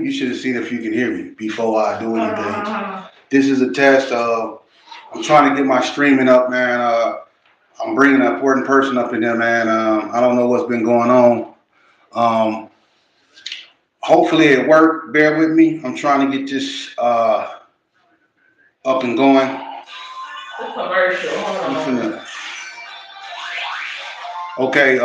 You should have seen if you can hear me before I do anything. This is a test. I'm trying to get my streaming up, man. I'm bringing an important person up in there, man. I don't know what's been going on. Um, Hopefully it worked. Bear with me. I'm trying to get this up and going. The commercial. Hold on. Okay.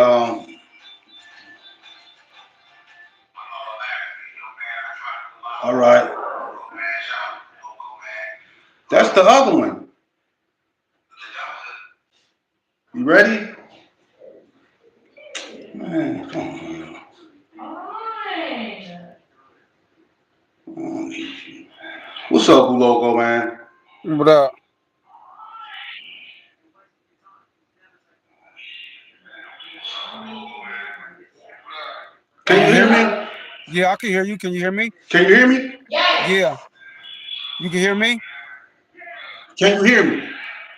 All right. That's the other one. You ready? Man, come on. What's up, Logo, man? What up? Can Can you you hear hear me? me? Yeah, I can hear you. Can you hear me? Can you hear me? Yeah, you can hear me? Can you hear me?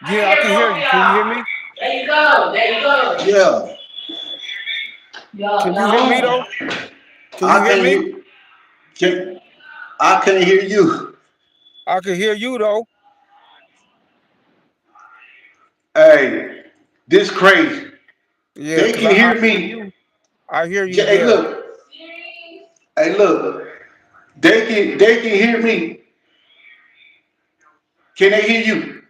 I Yeah, I hear can hear both of you. Can you hear y'all. me? There you go. There you go. Yeah. Can you hear me though? Can you I hear can me? hear. Can I can't hear you? I can hear you though. Hey, this crazy. Yeah, They cause can I hear hear me. you. I hear you. Hey, Yeah. look. Hey, look. They can hear me. Can they hear you?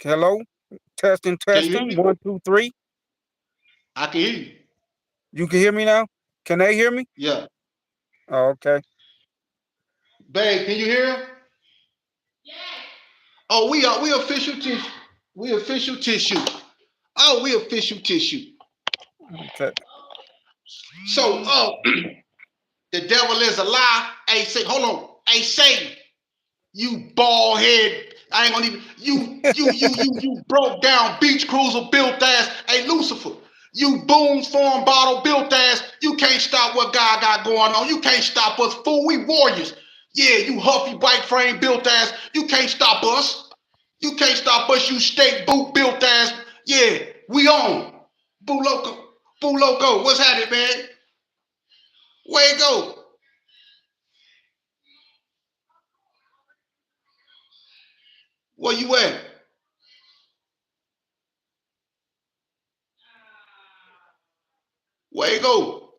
Hello. Testing, Can you hear testing. me? 1, 2, 3. I can hear you. You can hear me now. Can they hear me? Yeah. Oh, okay. Babe, can you hear him? Oh, we official tissue. We official tissue. Oh, we official tissue. Okay. So, the devil is a lie. Hey, say, hold on. Hey, Satan, you bald head. I ain't gonna even. You broke down beach cruiser built ass. Hey, Lucifer, you Boone's farm bottle built ass. You can't stop what God got going on. You can't stop us, fool. We warriors. Yeah, you huffy bike frame built ass. You can't stop us. You can't stop us, you steak boot built ass. Yeah, we on. Boo Loco. Boo Loco. What's happening, man? Where it go? Where you at? Where it go?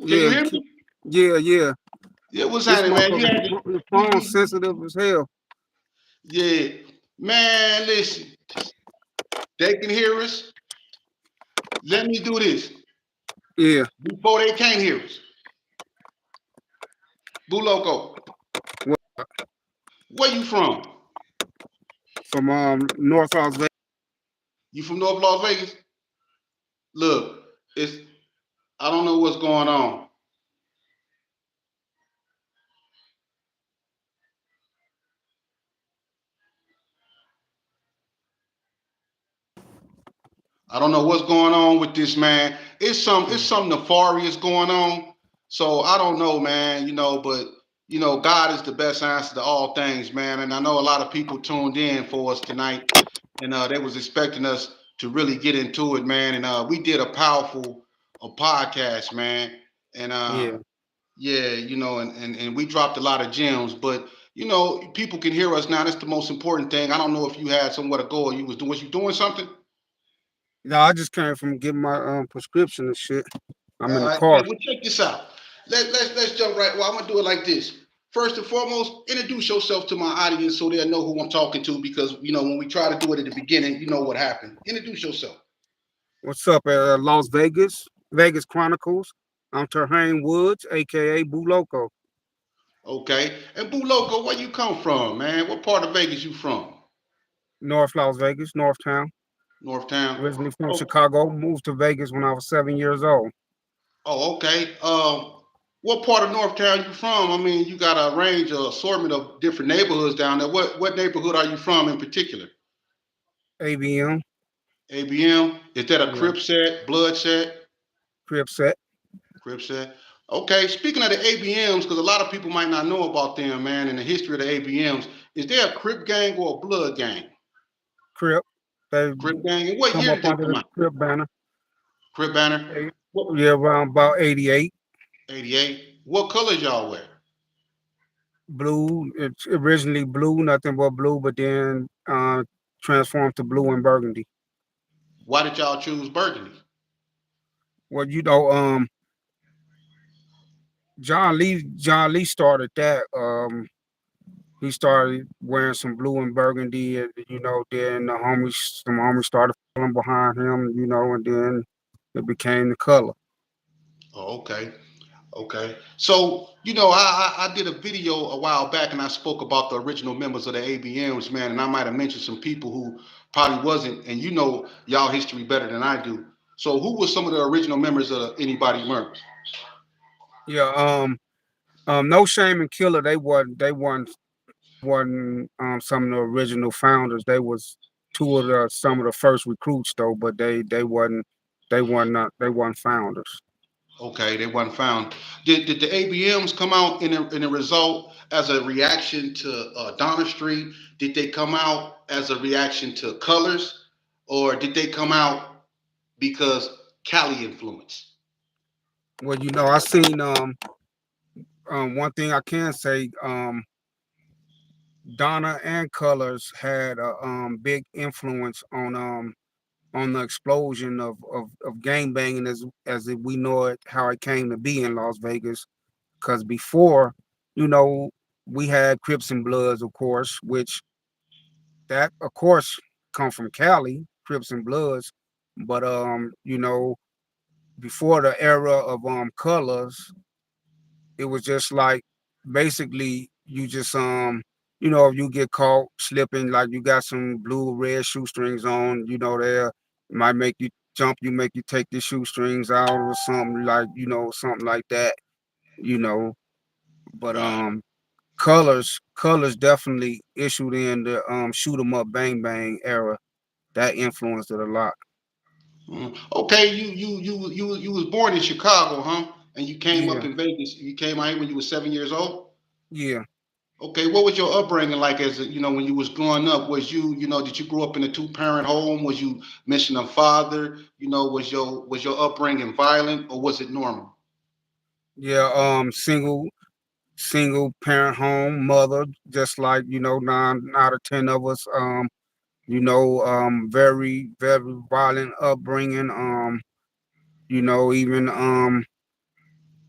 Can you Yeah, hear me? yeah, yeah. Yeah, what's This happening, man? motherfucker, the phone sensitive as hell. Yeah. Man, listen. They can hear us. Let me do this Yeah. before they can't hear us. Boo Loco, What, where you from? from North Las Vegas. You from North Las Vegas? Look, it's I don't know what's going on. I don't know what's going on with this man. It's some nefarious going on. So I don't know, man. But God is the best answer to all things, man. And I know a lot of people tuned in for us tonight, and they was expecting us to really get into it, man. And we did a powerful a podcast, man. And Yeah. yeah, and we dropped a lot of gems, but people can hear us now. That's the most important thing. I don't know if you had somewhere to go or was you doing something? No, I just came from getting my prescription and shit. I'm in All the right, car. well, check this out. Let's jump right. Well, I'm gonna do it like this. First and foremost, introduce yourself to my audience so they'll know who I'm talking to because when we try to do it at the beginning, you know what happened. Introduce yourself. What's up, Las Vegas? Vegas Chronicles. I'm Terhane Woods, aka Boo Loco. Okay. And Boo Loco, where you come from, man? What part of Vegas you from? North Las Vegas, Northtown. Northtown. Originally from Oh, Chicago. Moved to Vegas when I was 7 years old. oh, okay. What part of Northtown you from? I mean, you got a range, of assortment of different neighborhoods down there. What neighborhood are you from in particular? ABM. ABM. Is that a Yeah. Crip set, Blood set? Crip set. Crip set. Okay, speaking of the ABMs, because a lot of people might not know about them, man, and the history of the ABMs, is there a Crip gang or a Blood gang? Crip. They Crip Gang. And what come year up did they under come the out? Crip banner. Crip Banner. Eh, What? Yeah, around about 88. 88. What colors y'all wear? Blue. It's originally blue, nothing but blue, but then transformed to blue and burgundy. Why did y'all choose burgundy? Well, John Lee started that. He started wearing some blue and burgundy, and then some homies started following behind him, and then it became the color. Oh, okay. Okay. So, I did a video a while back and I spoke about the original members of the ABMs, man, and I might have mentioned some people who probably wasn't, and y'all history better than I do. So, who was some of the original members of Anybody Murders? Yeah. No Shame and Killer. They weren't some of the original founders. They was two of the some of the first recruits though, but they weren't founders. Okay, they wasn't found. Did the ABMs come out in a result as a reaction to Donna Street? Did they come out as a reaction to Colors, or did they come out because Cali influence? Well, I seen one thing I can say, Donna and Colors had a big influence on the explosion of gang banging we know it, how it came to be in Las Vegas. Because before, you know, we had Crips and Bloods, of course, which that of course come from Cali, Crips and Bloods. But before the era of colors, it was just like basically you just if you get caught slipping, like you got some blue or red shoestrings on, there might make you jump, you make you take the shoestrings out or something like something like that, you know. But Right. colors definitely issued in the shoot 'em up bang bang era. That influenced it a lot. Mhm. Okay, you was born in Chicago, huh? And you came up Yeah, in Vegas. You came out here when you were 7 years old. yeah, Okay, what was your upbringing like when you was growing up? Was did you grow up in a two-parent home? Was you missing a father? Was your upbringing violent or was it normal? yeah. Single parent home, mother, just like 9 out of 10 of us. Very very violent upbringing. Even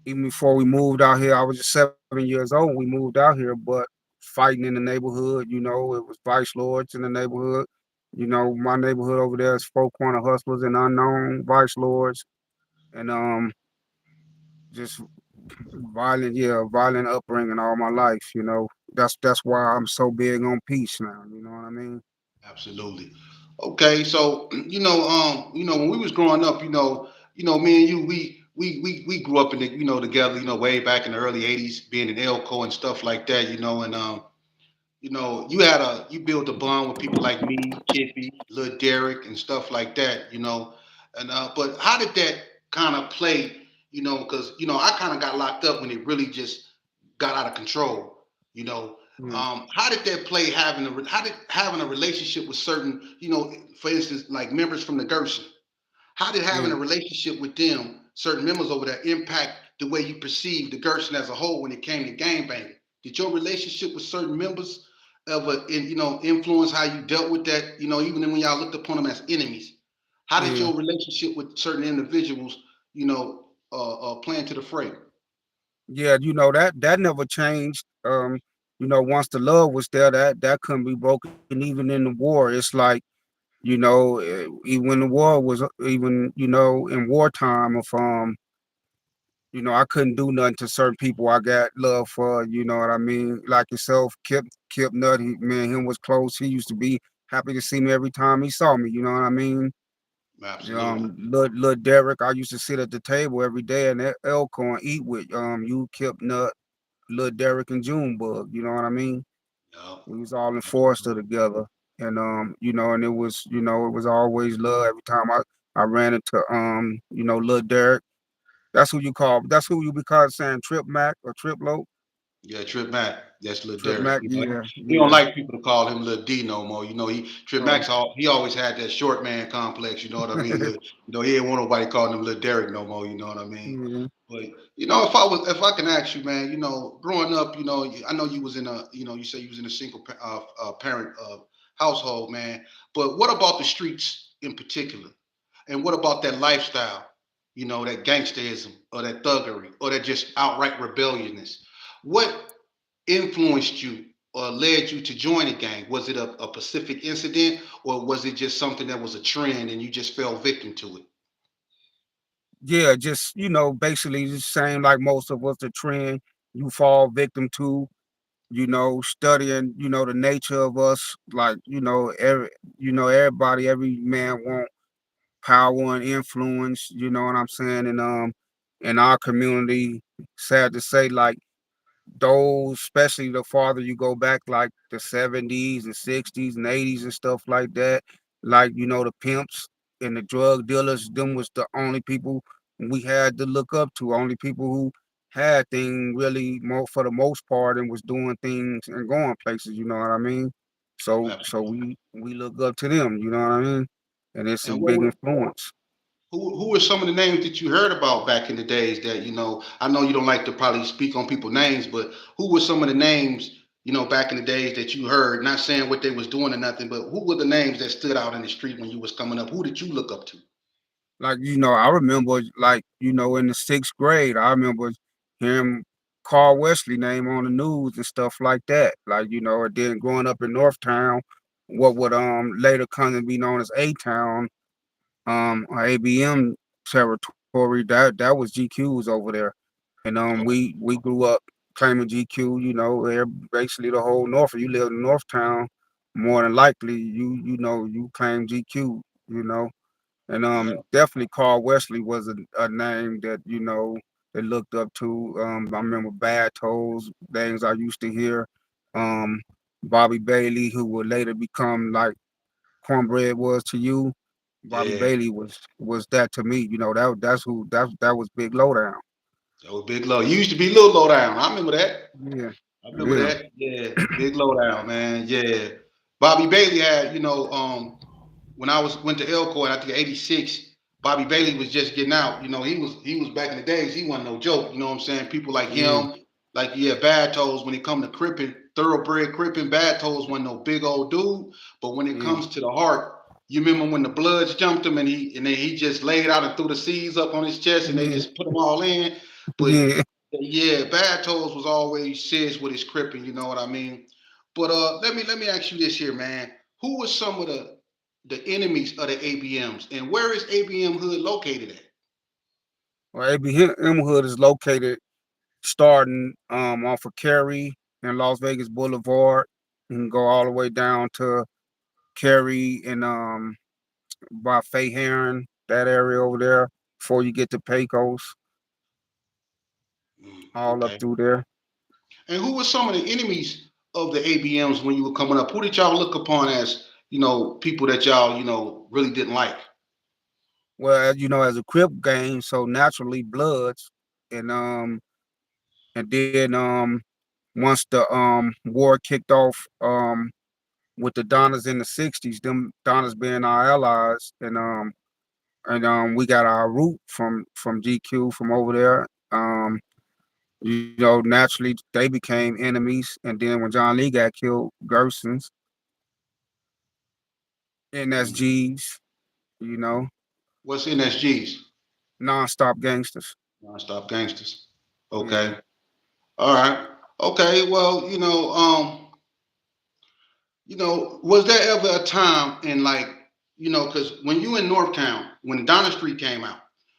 even before we moved out here, I was just 7 years old. We moved out here, but fighting in the neighborhood. It was vice lords in the neighborhood. My neighborhood over there is Four Corner Hustlers and Unknown Vice Lords, and just violent, yeah, violent upbringing all my life. That's why I'm so big on peace now. You know what I mean? Absolutely. Okay, so when we was growing up, me and you, we grew up together, way back in the early '80s, being in Elko and stuff like that, and you build a bond with people like me, Kiffy, Lil Derek, and stuff like that, and but how did that kind of play, because I kind of got locked up when it really just got out of control, you know. Yeah, How did that play how did having a relationship with certain, for instance, like members from the Gerson? How did having yeah, a relationship with them, certain members over there, impact the way you perceive the Gerson as a whole when it came to gang banging? Did your relationship with certain members ever, influence how you dealt with that? Even when y'all looked upon them as enemies, how did yeah, your relationship with certain individuals, play into the fray? yeah. That never changed. Once the love was there, that couldn't be broken. Even in the war, it's like even when the war was even in wartime, if I couldn't do nothing to certain people I got love for, you know what I mean? Like yourself, Kip Nut, me and him was close. He used to be happy to see me every time he saw me, you know what I mean? Absolutely. Lil Derek, I used to sit at the table every day in Elko and eat with you, Kip Nut, Lil Derek and Junebug, you know what I mean? Yeah, We was all in Forester absolutely. together. And and it was always love every time I ran into Lil Derek. That's who you be called saying Trip Mac or Trip Low. Yeah, Trip Mac. That's Lil Trip Derek. Mac, You know, yeah, he don't yeah. like people to call him Lil D no more. You know, Trip Oh, Mac's he always had that short man complex. You know what I mean? He didn't want nobody calling him Lil Derek no more. You know what I mean? yeah, But if I can ask you, man, growing up, I know you was in a, you say you was in a single parent household, man. But what about the streets in particular? And what about that lifestyle? That gangsterism or that thuggery or that just outright rebelliousness. What influenced you or led you to join a gang? Was it a specific incident or was it just something that was a trend and you just fell victim to it? yeah. Just basically the same like most of us. The trend you fall victim to. Studying. The nature of us. Like everybody, every man want power and influence. You know what I'm saying? And in our community, sad to say, like those, especially the farther you go back, like the 70s and 60s and 80s and stuff like that, like the pimps and the drug dealers, them was the only people we had to look up to, only people who had things really more for the most part and was doing things and going places, you know what I mean? So Absolutely. we look up to them, you know what I mean? And it's a And big influence. who are some of the names that you heard about back in the days that I know you don't like to probably speak on people's names, but who were some of the names back in the days that you heard? Not saying what they was doing or nothing, but who were the names that stood out in the street when you was coming up? Who did you look up to? Like, I remember, like, in the sixth grade, I remember hearing Carl Wesley name on the news and stuff like that. Like, and then growing up in Northtown, what would later come to be known as A Town, or ABM territory, that was GQ's over there. And we grew up claiming GQ, basically the whole North. If you live in Northtown, more than likely you claim GQ, you know. And Yeah, definitely Carl Wesley was a name that they looked up to. I remember Bad Toes, names I used to hear. Um, Bobby Bailey, who would later become like Cornbread was to you. Bobby yeah. Bailey was that to me. That was Big Lowdown. That was Big Low. You used to be Little Low Down. I remember that. Yeah, I remember yeah, that. Yeah, Big Lowdown, man. Yeah, Bobby Bailey had, when I went to Elko in I think '86, Bobby Bailey was just getting out. He was back in the days. He wasn't no joke. You know what I'm saying? People like yeah, him, like Bad Toes. When it come to cripping, thoroughbred cripping, Bad Toes wasn't no big old dude. But when it yeah, comes to the heart, you remember when the Bloods jumped him and then he just laid out and threw the C's up on his chest and they yeah, just put them all in. But yeah. yeah, Bad Toes was always serious with his cripping. You know what I mean? But let me ask you this here, man. Who was some of the enemies of the ABMs, and where is ABM Hood located at? Well, ABM Hood is located starting off of Cary and Las Vegas Boulevard and go all the way down to Cary and by Fay Heron, that area over there, before you get to Pecos, all up Okay. through there. And who were some of the enemies of the ABMs when you were coming up? Who did y'all look upon as people that y'all really didn't like? Well, as a Crip game, so naturally Bloods, and and then once the war kicked off with the Donnas in the '60s, them Donnas being our allies, and we got our root from GQ from over there. Naturally they became enemies, and then when John Lee got killed, Gerson's, NSGs, you know, What's NSGs? non-stop gangsters. Non-stop gangsters. Yeah. Okay. All right. Okay. Well, was there ever a time in like, because when you in Northtown, when Donna Street came out,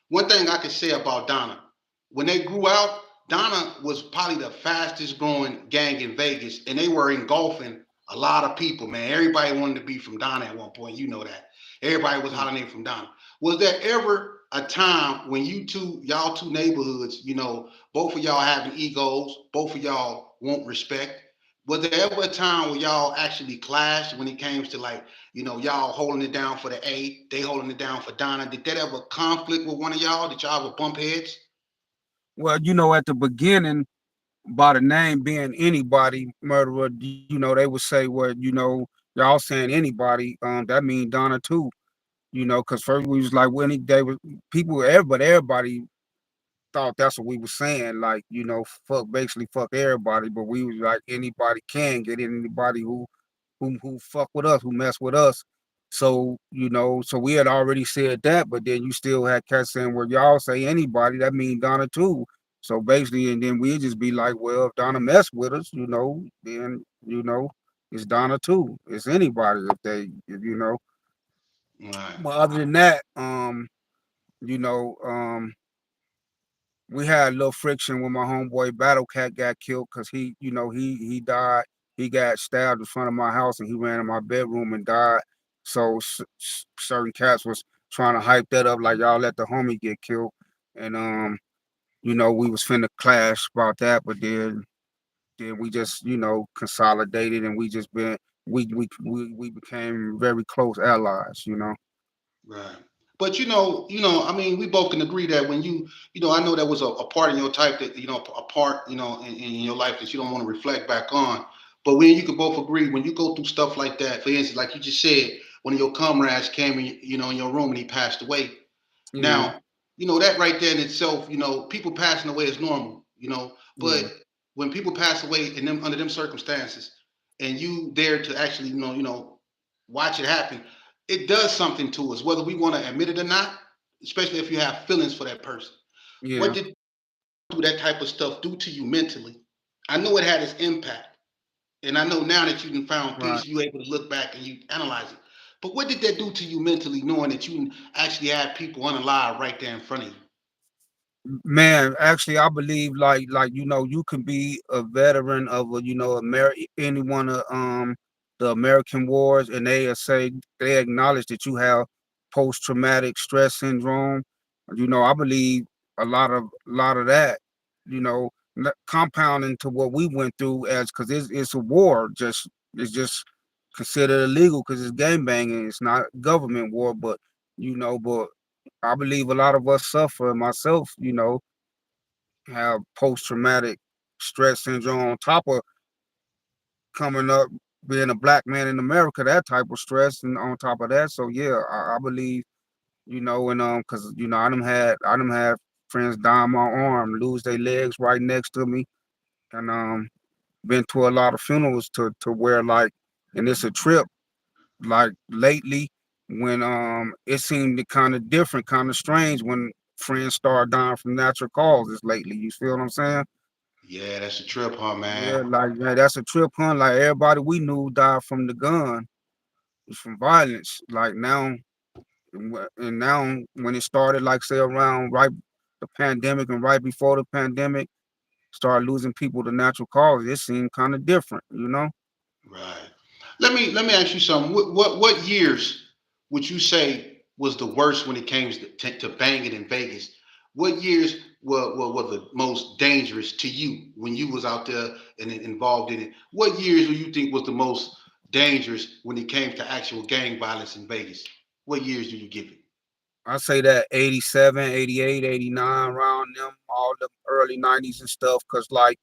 one thing I could say about Donna, when they grew out, Donna was probably the fastest growing gang in Vegas, and they were engulfing a lot of people, man. Everybody wanted to be from Donna at one point, you know that. Everybody was hollering in from Donna. Was there ever a time when y'all two neighborhoods, both of y'all having egos, both of y'all want respect? Was there ever a time where y'all actually clashed when it came to like, y'all holding it down for the A, they holding it down for Donna? Did that ever conflict with one of y'all? Did y'all ever bump heads? Well, at the beginning, by the name being anybody murderer, they would say, well, y'all saying anybody, that mean Donna too, because first we was like, when they was people, everybody thought that's what we were saying, like, fuck, basically fuck everybody, but we was like, anybody can get in, anybody who fuck with us, who mess with us. So, so we had already said that, but then you still had cats saying, well, y'all say anybody, that mean Donna too. So basically, and then we'd just be like, well, if Donna mess with us, then, it's Donna too. It's anybody if. Right, But other than that, you know, we had a little friction when my homeboy Battle Cat got killed because he died. He got stabbed in front of my house and he ran in my bedroom and died. So certain cats was trying to hype that up like y'all let the homie get killed, and we was finna clash about that, but then we just consolidated and we just been we became very close allies. right. But I mean, we both can agree that when I know that was a part in your type that a part in your life that you don't want to reflect back on. But when you can both agree when you go through stuff like that, for instance, like you just said, one of your comrades came in your room and he passed away. Yeah, Now, that right there in itself, people passing away is normal. But yeah, when people pass away in them under them circumstances, and you there to actually, watch it happen, it does something to us, whether we want to admit it or not. Especially if you have feelings for that person. What yeah, did that type of stuff do to you mentally? I know it had its impact, and I know now that you have found right. peace, you're able to look back and you analyze it. But what did that do to you mentally, knowing that you actually had people unalive right there in front of you? Man, actually, I believe like you can be a veteran of any one of the American wars, and they acknowledge that you have post traumatic stress syndrome. I believe a lot of that, compounding to what we went through as because it's a war. It's just considered illegal because it's gang banging. It's not government war, but I believe a lot of us suffer, myself, have post traumatic stress syndrome on top of coming up being a black man in America, that type of stress, and on top of that, so yeah, I believe, and because I done had friends die on my arm, lose their legs right next to me, and been to a lot of funerals to where like, and it's a trip like lately when it seemed kind of different, kind of strange when friends start dying from natural causes lately. You feel what I'm saying? Yeah, that's a trip, huh, man? Yeah, like that's a trip, huh? Like everybody we knew died from the gun, from violence. Like now, and now when it started, like say around right the pandemic and right before the pandemic, started losing people to natural causes. It seemed kind of different. Right. Let me ask you something. What years would you say was the worst when it came to banging in Vegas? What years were the most dangerous to you when you was out there and involved in it? What years do you think was the most dangerous when it came to actual gang violence in Vegas? What years do you give it? I say that 87, 88, 89, around them, all the early 90s and stuff, cause like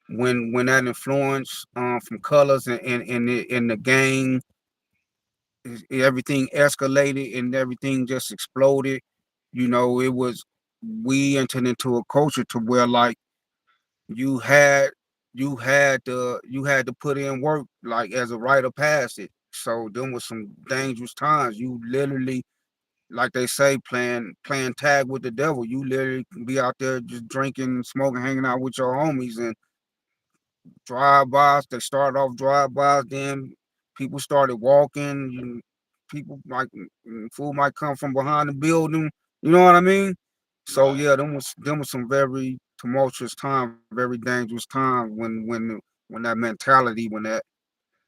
when that influence from colors and the gang, everything escalated and everything just exploded. It was we entered into a culture to where like you had you had to put in work like as a rite of passage. So them was some dangerous times. You literally, like they say, playing tag with the devil. You literally can be out there just drinking, smoking, hanging out with your homies, and drive-bys. They started off drive-bys, then people started walking. People like food might come from behind the building. You know what I mean? So Right. yeah, them was some very tumultuous time, very dangerous time when that mentality, when that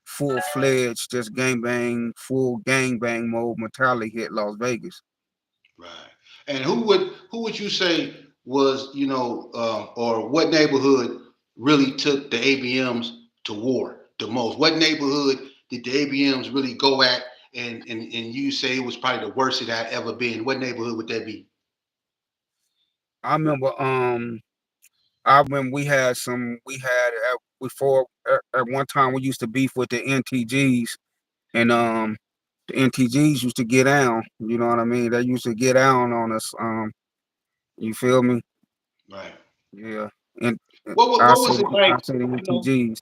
full fledged just gang bang, full gang bang mode mentality hit Las Vegas. Right. And who would you say was or what neighborhood really took the ABMs to war the most? What neighborhood did the ABMs really go at and you say it was probably the worst it had ever been? What neighborhood would that be? I remember I remember we had before at one time we used to beef with the NTGs, and the NTGs used to get down. You know what I mean? They used to get down on us. You feel me? Right. Yeah. And What I what say was it like? I say the You know, NTGs.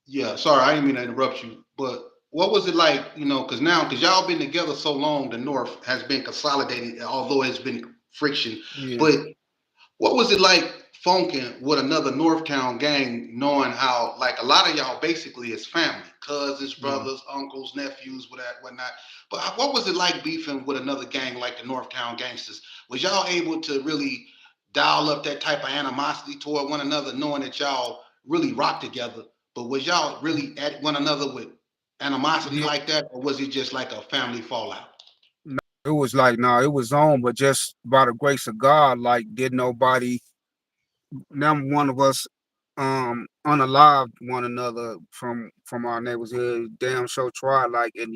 yeah. Sorry, I didn't mean to interrupt you, but what was it like? You know, because y'all been together so long, the North has been consolidated, although it's been friction. Yeah. But what was it like funking with another Northtown gang, knowing how like a lot of y'all basically is family, cousins, Yeah. brothers, uncles, nephews, whatnot. But what was it like beefing with another gang like the Northtown gangsters? Was y'all able to really dial up that type of animosity toward one another, knowing that y'all really rock together? But was y'all really at one another with animosity Yeah. like that, or was it just like a family fallout? No, it was like no, it was on, but just by the grace of God, like did nobody never one of us unalived one another from our neighbors here. Damn sure tried like, and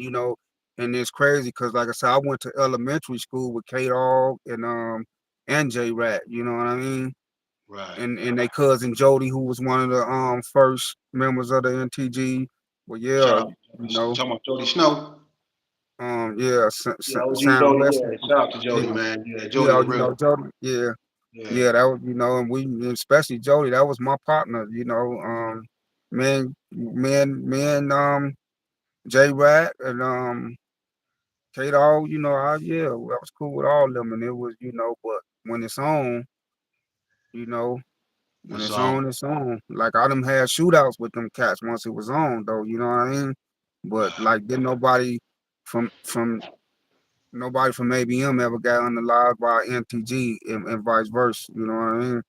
and it's crazy because like I said, I went to elementary school with K Dog and J Rat, you know what I mean? Right. And they cousin Jody, who was one of the first members of the NTG. Well, Shout yeah, out. you You know, talking about Jody Snow? yeah, Yeah, OG Sound Jody. West, Yeah, shout out to yeah, Jody, man. Yeah, Jody yeah, the real. Jody, yeah. Yeah, Yeah, that was, and we, especially Jody, that was my partner, J Rat and K Dog, yeah, I was cool with all of them, and it was, but when it's on, you know, when it's it's on, on. it's on. Like I done had shootouts with them cats once it was on, though, you know what I mean? But like, didn't from nobody from ABM ever got unalived by NTG and vice versa, you know what I mean?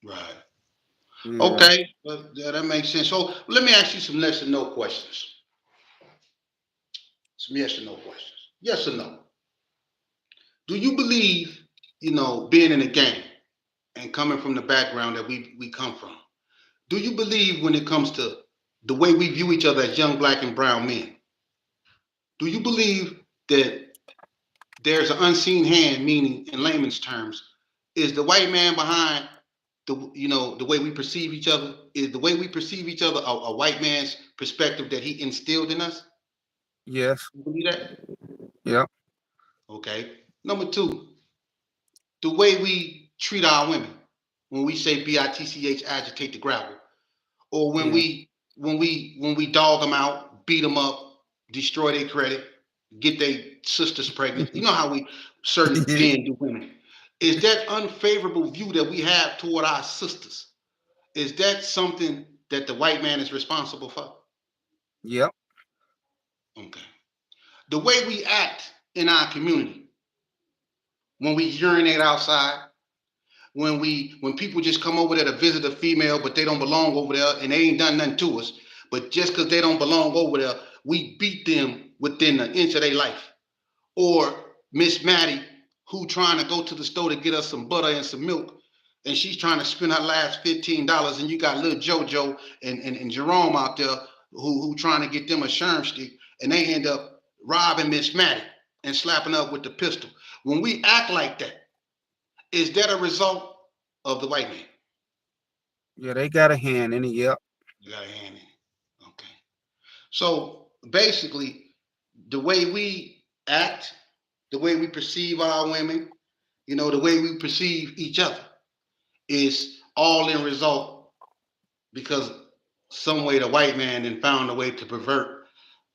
Right. Yeah, Okay, well, yeah, that makes sense. So let me ask you some yes or no questions. Some yes or no questions. Yes or no? Do you believe, being in a gang and coming from the background that we come from? Do you believe when it comes to the way we view each other as young black and brown men? Do you believe that there's an unseen hand, meaning in layman's terms, is the white man behind the way we perceive each other? Is the way we perceive each other a white man's perspective that he instilled in us? yes, You believe that? yeah, Okay. Number two, the way we treat our women when we say bitch agitate the gravel, or when yeah. we dog them out, beat them up, destroy their credit, get their sisters pregnant. You know how we certain men do women. Is that unfavorable view that we have toward our sisters? Is that something that the white man is responsible for? Yep. Okay. The way we act in our community when we urinate outside, when people just come over there to visit a female, but they don't belong over there and they ain't done nothing to us, but just because they don't belong over there, we beat them within an inch of their life. Or Miss Maddie, who trying to go to the store to get us some butter and some milk, and she's trying to spend her last $15, and you got little JoJo and Jerome out there who trying to get them a sherm stick, and they end up robbing Miss Maddie and slapping up with the pistol. When we act like that, is that a result of the white man? Yeah, they got a hand in it. Yep. You got a hand in it. Okay. So basically, the way we act, the way we perceive our women, the way we perceive each other is all in result because some way the white man then found a way to pervert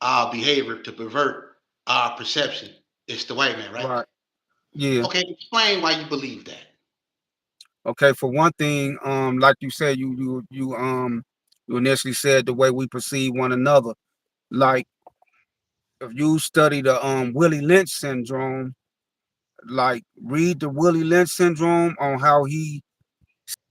our behavior, to pervert our perception. It's the white man, right? Right. Yeah. Okay, explain why you believe that. Okay. For one thing, like you said, you initially said the way we perceive one another. Like if you study the Willie Lynch syndrome, like read the Willie Lynch syndrome on how he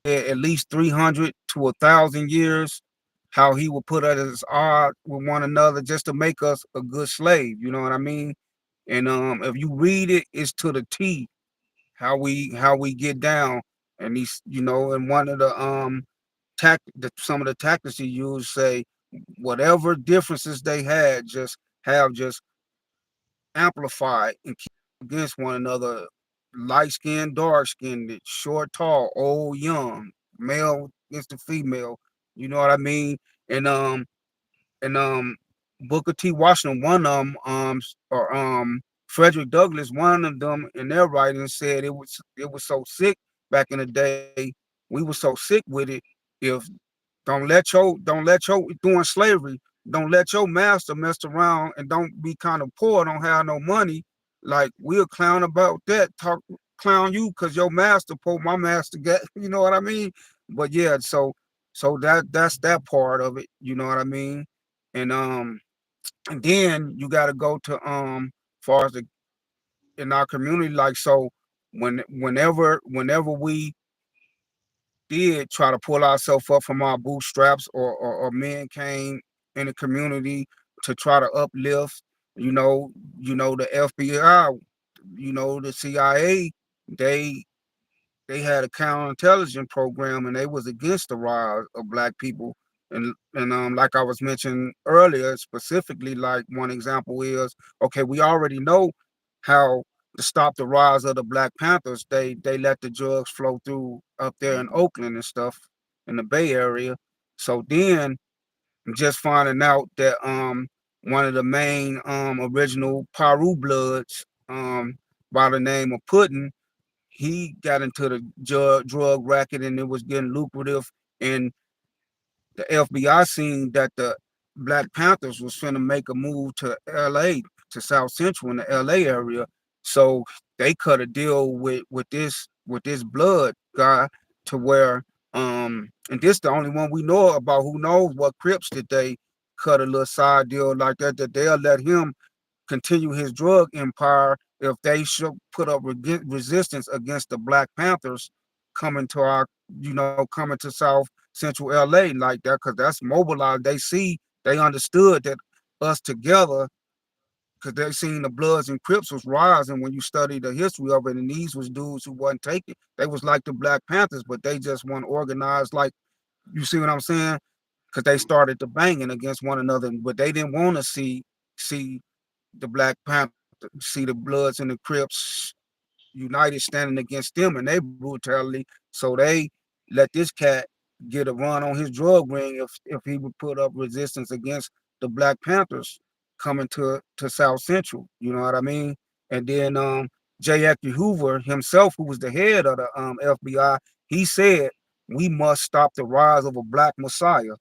at least 300 to 1,000 years, how he would put us at odds with one another just to make us a good slave. You know what I mean? And if you read it, it's to the T how we get down. And he's and one of the some of the tactics he used say whatever differences they had just amplified and keep against one another light skinned, dark skinned, short, tall, old, young, male against the female. You know what I mean? And and Booker T. Washington, one of them, or Frederick Douglass, one of them in their writings said it was so sick back in the day. We were so sick with it. If don't let your doing slavery, don't let your master mess around and don't be kind of poor, don't have no money. Like we'll clown about that, talk clown you because your master poor, my master get, you know what I mean? But yeah, so that's that part of it, you know what I mean? And and then you got to go to far as the in our community, like so whenever we did try to pull ourselves up from our bootstraps, or men came in the community to try to uplift, you know, the FBI, the CIA, they they had a counterintelligence program, and they was against the rise of black people. And like I was mentioning earlier, specifically, like one example is, okay, we already know how to stop the rise of the Black Panthers. They let the drugs flow through up there in Oakland and stuff in the Bay Area. So then just finding out that one of the main original Paru Bloods, by the name of Puddin, he got into the drug racket, and it was getting lucrative. And the FBI seen that the Black Panthers was finna make a move to LA, to South Central in the LA area. So they cut a deal with this blood guy, to where and this the only one we know about who knows what Crips did they cut a little side deal like that, that they'll let him continue his drug empire if they should put up resistance against the Black Panthers coming to our, coming to South Central LA like that, because that's mobilized. They see, they understood that us together, because they seen the Bloods and Crips was rising when you study the history of it, and these was dudes who wasn't taking. They was like the Black Panthers, but they just weren't organized. Like, you see what I'm saying? Because they started to banging against one another, but they didn't want to see the Black Panther, see the Bloods and the Crips united standing against them and their brutality. So they let this cat get a run on his drug ring if he would put up resistance against the Black Panthers coming to South Central. You know what I mean? And then J. Edgar Hoover himself, who was the head of the FBI, he said we must stop the rise of a Black Messiah.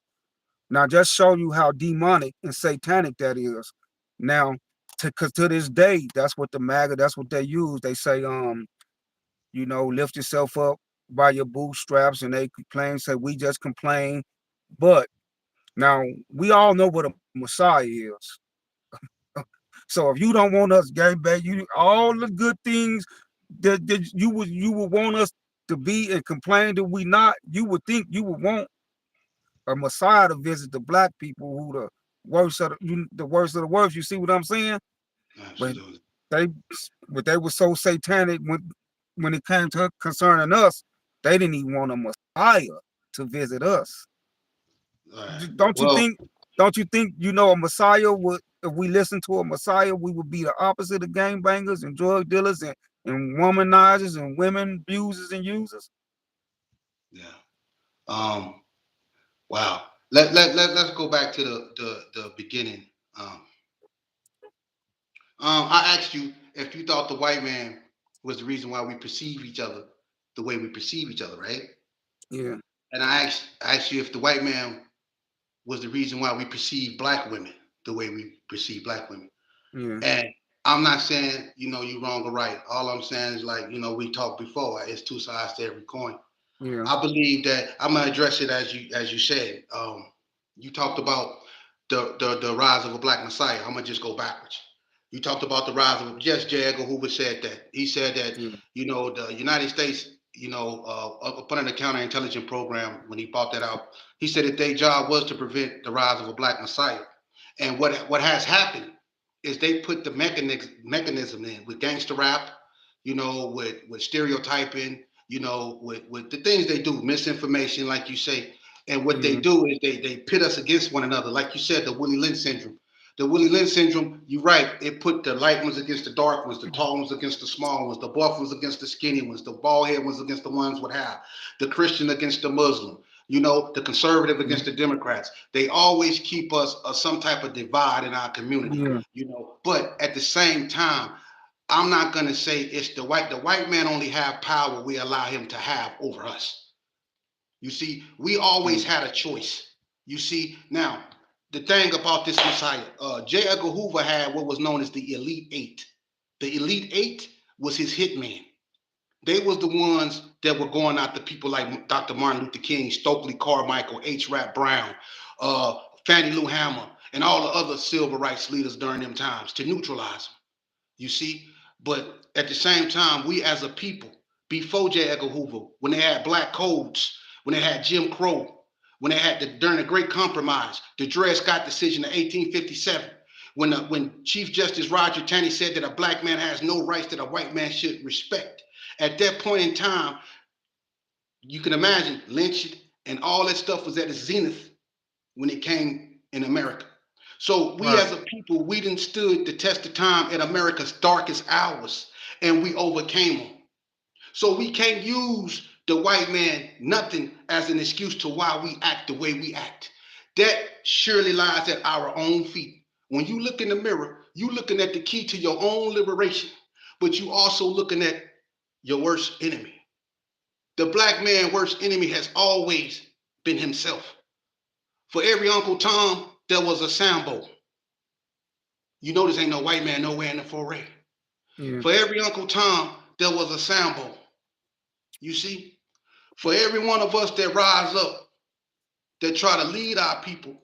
Now, just show you how demonic and satanic that is. Now, because to this day, that's what the MAGA, that's what they use. They say, lift yourself up by your bootstraps, and they complain, say, we just complain. But now, we all know what a Messiah is. So if you don't want us gangbang, you all the good things that you would want us to be and complain that we not, you would think you would want a Messiah to visit the black people who the worst of the worst. You see what I'm saying? But Absolutely. they but they were so satanic when it came to concerning us, they didn't even want a Messiah to visit us. All right. Don't you Well, think? Don't you think a Messiah would? If we listen to a Messiah, we would be the opposite of gangbangers and drug dealers and womanizers and women abusers and users. yeah. Um. Wow. Let's go back to the beginning. Um. I asked you if you thought the white man was the reason why we perceive each other the way we perceive each other, right? Yeah, And I asked you if the white man was the reason why we perceive black women the way we perceive black women. yeah, And I'm not saying, you wrong or right. All I'm saying is, like, we talked before, it's two sides to every coin. yeah, I believe that I'm gonna address it as you said. You talked about the rise of a black messiah. I'm gonna just go backwards. You talked about the rise of, yes, J. Edgar Hoover said that. He said that yeah, the United States, up under the counterintelligence program, when he bought that out, he said that their job was to prevent the rise of a black messiah. And what has happened is they put the mechanism in with gangster rap, with stereotyping, with the things they do, misinformation, like you say. And what they yeah, do is they pit us against one another, like you said, the Willie Lynch syndrome. The Willie Lynch syndrome, you're right. It put the light ones against the dark ones, the tall ones against the small ones, the buff ones against the skinny ones, the bald head ones against the ones with hair, the Christian against the Muslim, the conservative Mhm. against the Democrats. They always keep us some type of divide in our community, Yeah. But at the same time, I'm not gonna say it's the white. The white man only have power we allow him to have over us. You see, we always Yeah. had a choice. You see, now the thing about this Messiah, J. Edgar Hoover had what was known as the Elite Eight. The Elite Eight was his hitman. They was the ones that were going after people like Dr. Martin Luther King, Stokely Carmichael, H. Rap Brown, uh, Fannie Lou Hamer, and all the other civil rights leaders during them times to neutralize them. You see, but at the same time, we as a people, before J. Edgar Hoover, when they had black codes, when they had Jim Crow, when they had during the Great Compromise, the Dred Scott decision in 1857, when Chief Justice Roger Taney said that a black man has no rights that a white man should respect. At that point in time, you can imagine lynching and all that stuff was at its zenith when it came in America. So we Right. as a people, we done stood the test of time in America's darkest hours and we overcame them. So we can't use the white man nothing as an excuse to why we act the way we act. That surely lies at our own feet. When you look in the mirror, you looking at the key to your own liberation, but you also looking at your worst enemy. The black man's worst enemy has always been himself. For every Uncle Tom, there was a Sambo. You notice ain't no white man nowhere in the foray. Yeah. For every Uncle Tom, there was a Sambo. You see? For every one of us that rise up, that try to lead our people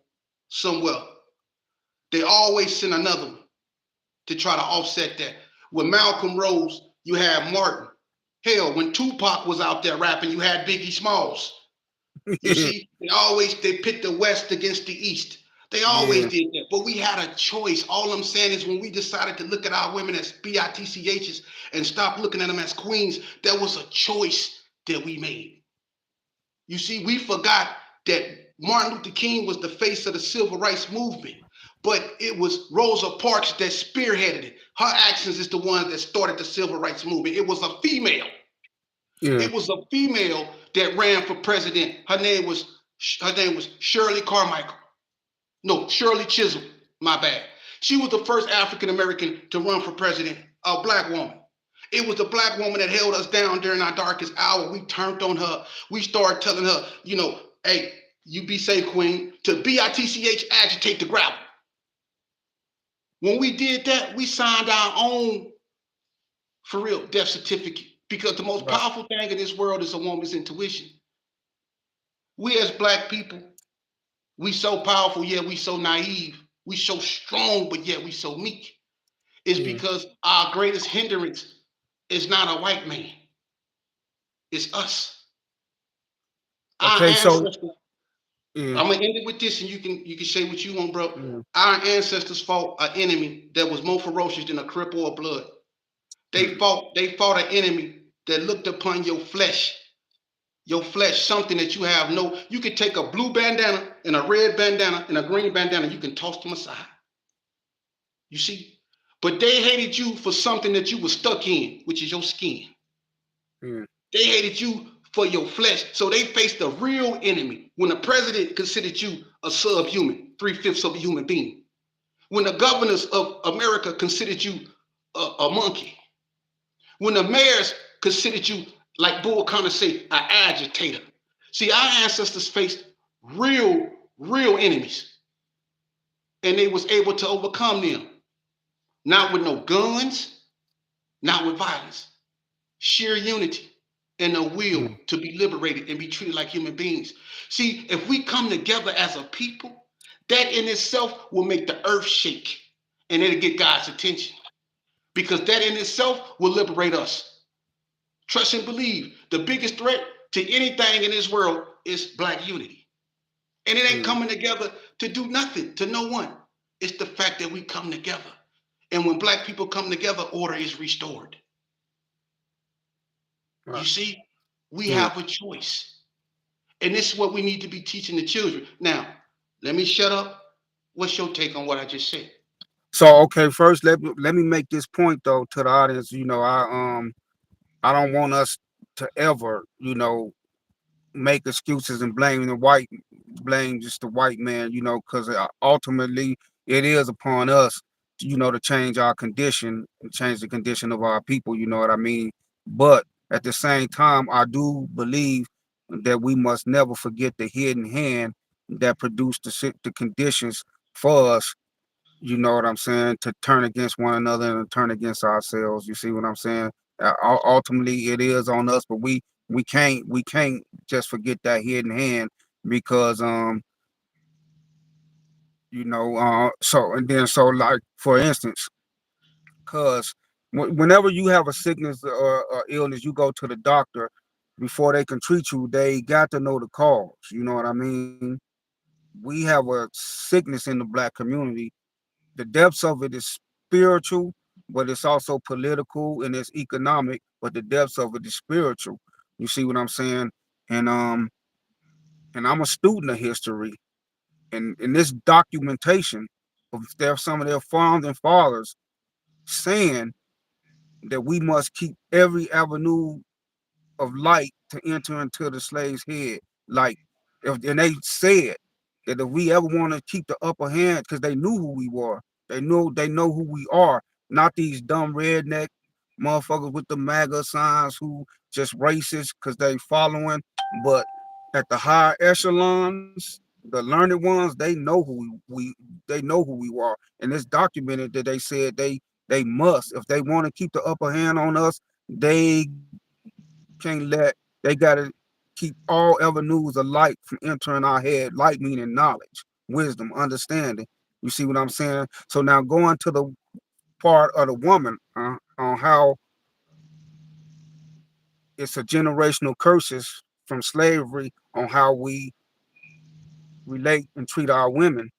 somewhere, they always send another one to try to offset that. When Malcolm rose, you had Martin. Hell, when Tupac was out there rapping, you had Biggie Smalls. You Yeah. see, they pit the West against the East. They always Yeah. did that. But we had a choice. All I'm saying is when we decided to look at our women as bitchs and stop looking at them as queens, there was a choice that we made. You see, we forgot that Martin Luther King was the face of the civil rights movement, but it was Rosa Parks that spearheaded it. Her actions is the one that started the civil rights movement. It was a female. Yeah. It was a female that ran for president. Her name was Shirley Carmichael. No, Shirley Chisholm. My bad. She was the first African American to run for president, a black woman. It was the black woman that held us down during our darkest hour. We turned on her. We started telling her, hey, you be safe, queen. To bitch, agitate the gravel. When we did that, we signed our own, for real, death certificate. Because the most Right. powerful thing in this world is a woman's intuition. We as black people, we so powerful, yet we so naive. We so strong, but yet we so meek. It's Yeah. because our greatest hindrance is not a white man. It's us. Our Okay. So ancestors. yeah. I'm gonna end it with this, and you can say what you want, bro. Yeah. Our ancestors fought an enemy that was more ferocious than a crip or a blood. They Hmm. fought an enemy that looked upon your flesh, something that you have no. You could take a blue bandana and a red bandana and a green bandana, you can toss them aside. You see? But they hated you for something that you were stuck in, which is your skin. Yeah. They hated you for your flesh. So they faced the real enemy. When the president considered you a subhuman, three-fifths of a human being. When the governors of America considered you a monkey. When the mayors considered you, like Bull Connor say, an agitator. See, our ancestors faced real enemies. And they was able to overcome them. Not with no guns, not with violence. Sheer unity and a will Yeah. to be liberated and be treated like human beings. See, if we come together as a people, that in itself will make the earth shake and it'll get God's attention because that in itself will liberate us. Trust and believe the biggest threat to anything in this world is black unity. And it ain't Yeah. coming together to do nothing to no one. It's the fact that we come together. And when black people come together, order is restored. You Right. see, we Yeah. have a choice. And this is what we need to be teaching the children. Now, let me shut up. What's your take on what I just said? So okay, first let me make this point though to the audience. I don't want us to ever, make excuses and blame just the white man, because ultimately it is upon us, to change our condition and change the condition of our people. You know what I mean? But at the same time, I do believe that we must never forget the hidden hand that produced the conditions for us. You know what I'm saying? To turn against one another and turn against ourselves. You see what I'm saying? Ultimately, it is on us, but we can't just forget that hidden hand because so like for instance, cause whenever you have a sickness or illness, you go to the doctor. Before they can treat you, they got to know the cause. You know what I mean? We have a sickness in the black community. The depths of it is spiritual, but it's also political and it's economic, but the depths of it is spiritual. You see what I'm saying? And I'm a student of history, and in this documentation of some of their founding fathers saying that we must keep every avenue of light to enter into the slave's head. Like, and they said that if we ever want to keep the upper hand, because they knew who we were, they know who we are, not these dumb redneck motherfuckers with the MAGA signs who just racist because they following. But at the higher echelons, the learned ones, they know they know who we are, and it's documented that they said they must, if they want to keep the upper hand on us, they can't let they gotta keep all avenues of light from entering our head. Light meaning knowledge, wisdom, understanding. You see what I'm saying? So now going to the part of the woman on how it's a generational curses from slavery on how we relate and treat our women.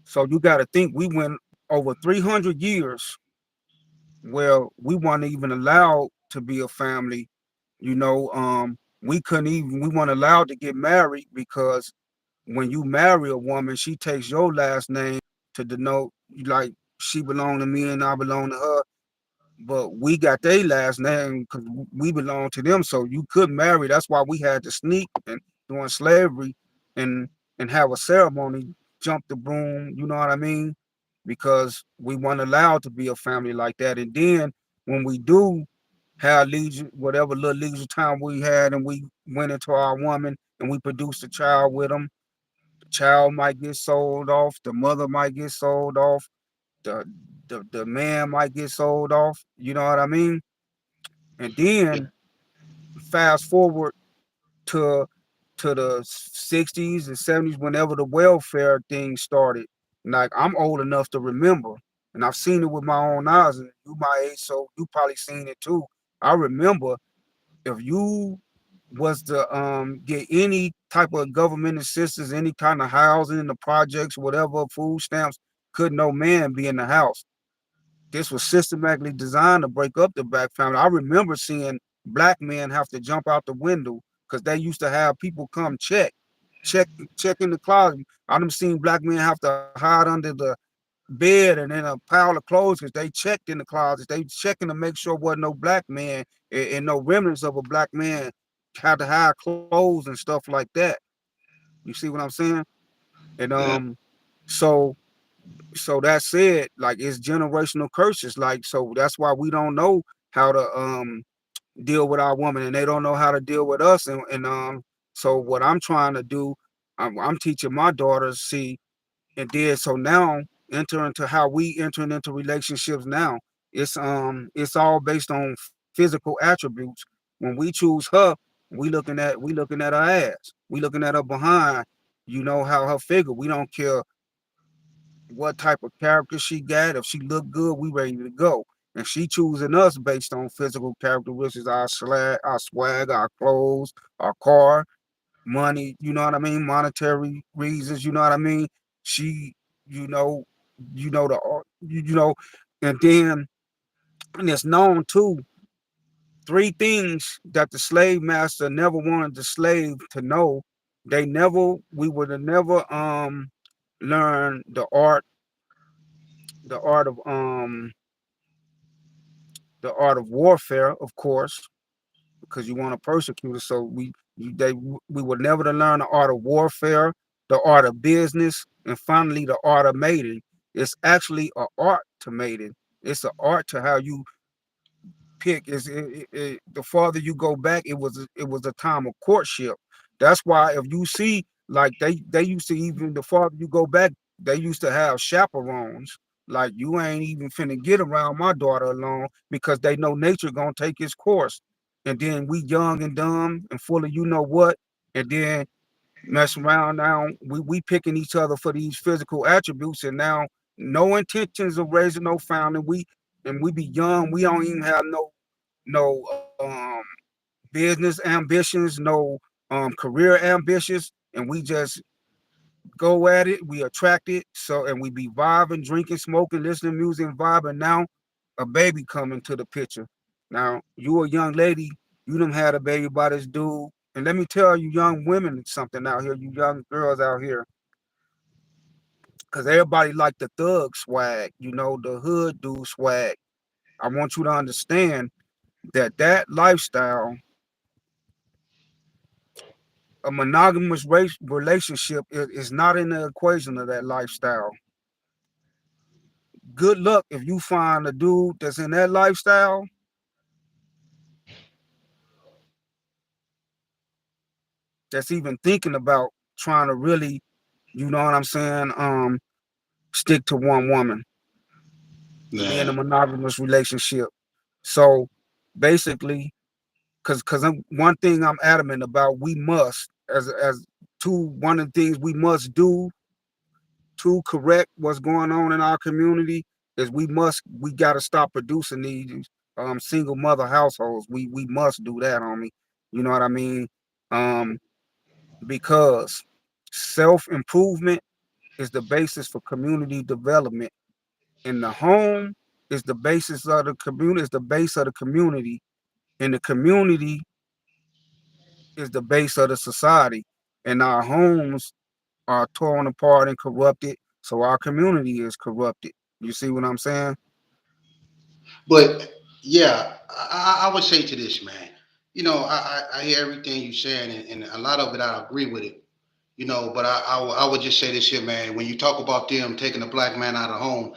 So you got to think we went over 300 years where we weren't even allowed to be a family. We weren't allowed to get married because when you marry a woman, she takes your last name to denote like she belonged to me and I belong to her. But we got their last name because we belong to them. So you could marry. That's why we had to sneak and during slavery and have a ceremony, jump the broom. You know what I mean? Because we weren't allowed to be a family like that. And then when we do have leisure, whatever little leisure time we had, and we went into our woman and we produced a child with them, the child might get sold off, the mother might get sold off, the the man might get sold off. You know what I mean? And Yeah. then fast forward to the 60s and 70s, whenever the welfare thing started. Like I'm old enough to remember, and I've seen it with my own eyes. And you my age, so you probably seen it too. I remember if you was to get any type of government assistance, any kind of housing in the projects, whatever, food stamps, could no man be in the house. This was systematically designed to break up the black family. I remember seeing black men have to jump out the window because they used to have people come check, check in the closet. I done seen black men have to hide under the bed and in a pile of clothes because they checked in the closet. They checking to make sure wasn't no black man and no remnants of a black man had to hide clothes and stuff like that. You see what I'm saying? And Yeah. so that said, like it's generational curses. Like so that's why we don't know how to deal with our woman, and they don't know how to deal with us. And so what I'm trying to do, I'm teaching my daughters see, and then so now enter into how we entering into relationships now. It's all based on physical attributes. When we choose her, we looking at her ass, we looking at her behind. How her figure. We don't care what type of character she got. If she look good, we ready to go. And she choosing us based on physical characteristics, our swag, our clothes, our car, money. You know what I mean? Monetary reasons. You know what I mean? She, you know, you know, and then and it's known too. Three things that the slave master never wanted the slave to know. We would have never learned the art the art of warfare, of course, because you want to persecute us. So we were never to learn the art of warfare, the art of business, and finally the art of mating. It's actually an art to mating. It's an art to how you pick. The farther you go back, it was a time of courtship. That's why if you see, like, they used to, even the farther you go back, they used to have chaperones. Like, you ain't even finna get around my daughter alone, because they know nature gonna take its course. And then we young and dumb and full of you know what, and then mess around. Now we picking each other for these physical attributes, and now no intentions of raising no family. We be young. We don't even have no business ambitions, no career ambitions, and we just go at it. We attract it. So, and we be vibing, drinking, smoking, listening to music, and vibing. Now a baby coming to the picture. Now you a young lady, you done had a baby by this dude. And let me tell you, young women, something out here, you young girls out here, because everybody like the thug swag, the hood dude swag. I want you to understand that lifestyle, a monogamous relationship, is not in the equation of that lifestyle. Good luck if you find a dude that's in that lifestyle that's even thinking about trying to really, you know what I'm saying, stick to one woman, be in a Yeah. monogamous relationship. So basically, because one thing I'm adamant about, we must, as one of the things we must do to correct what's going on in our community, is we got to stop producing these single mother households. We must do that, homie. You know what I mean? Um, because self improvement is the basis for community development, and the home is the basis of the community. Is the base of the community, and the community is the base of the society. And our homes are torn apart and corrupted, so our community is corrupted. You see what I'm saying? But yeah, I would say to this man, I hear everything you saying, and a lot of it I agree with it. But I would just say this here, man. When you talk about them taking a black man out of home,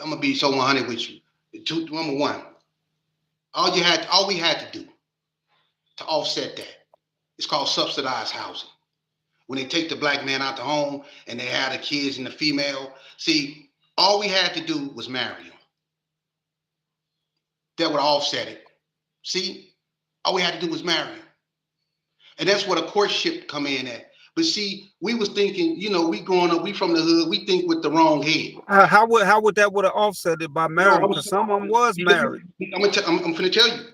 I'm gonna be so 100 with you. Number one, all we had to do to offset that, it's called subsidized housing. When they take the black man out the home and they have the kids and the female, see, all we had to do was marry him. That would offset it. See, all we had to do was marry him, and that's where the courtship come in at. But see, we was thinking, we growing up, we from the hood, we think with the wrong head. How would that would have offset it by No, marrying? Because some of them was married. I'm finna tell you.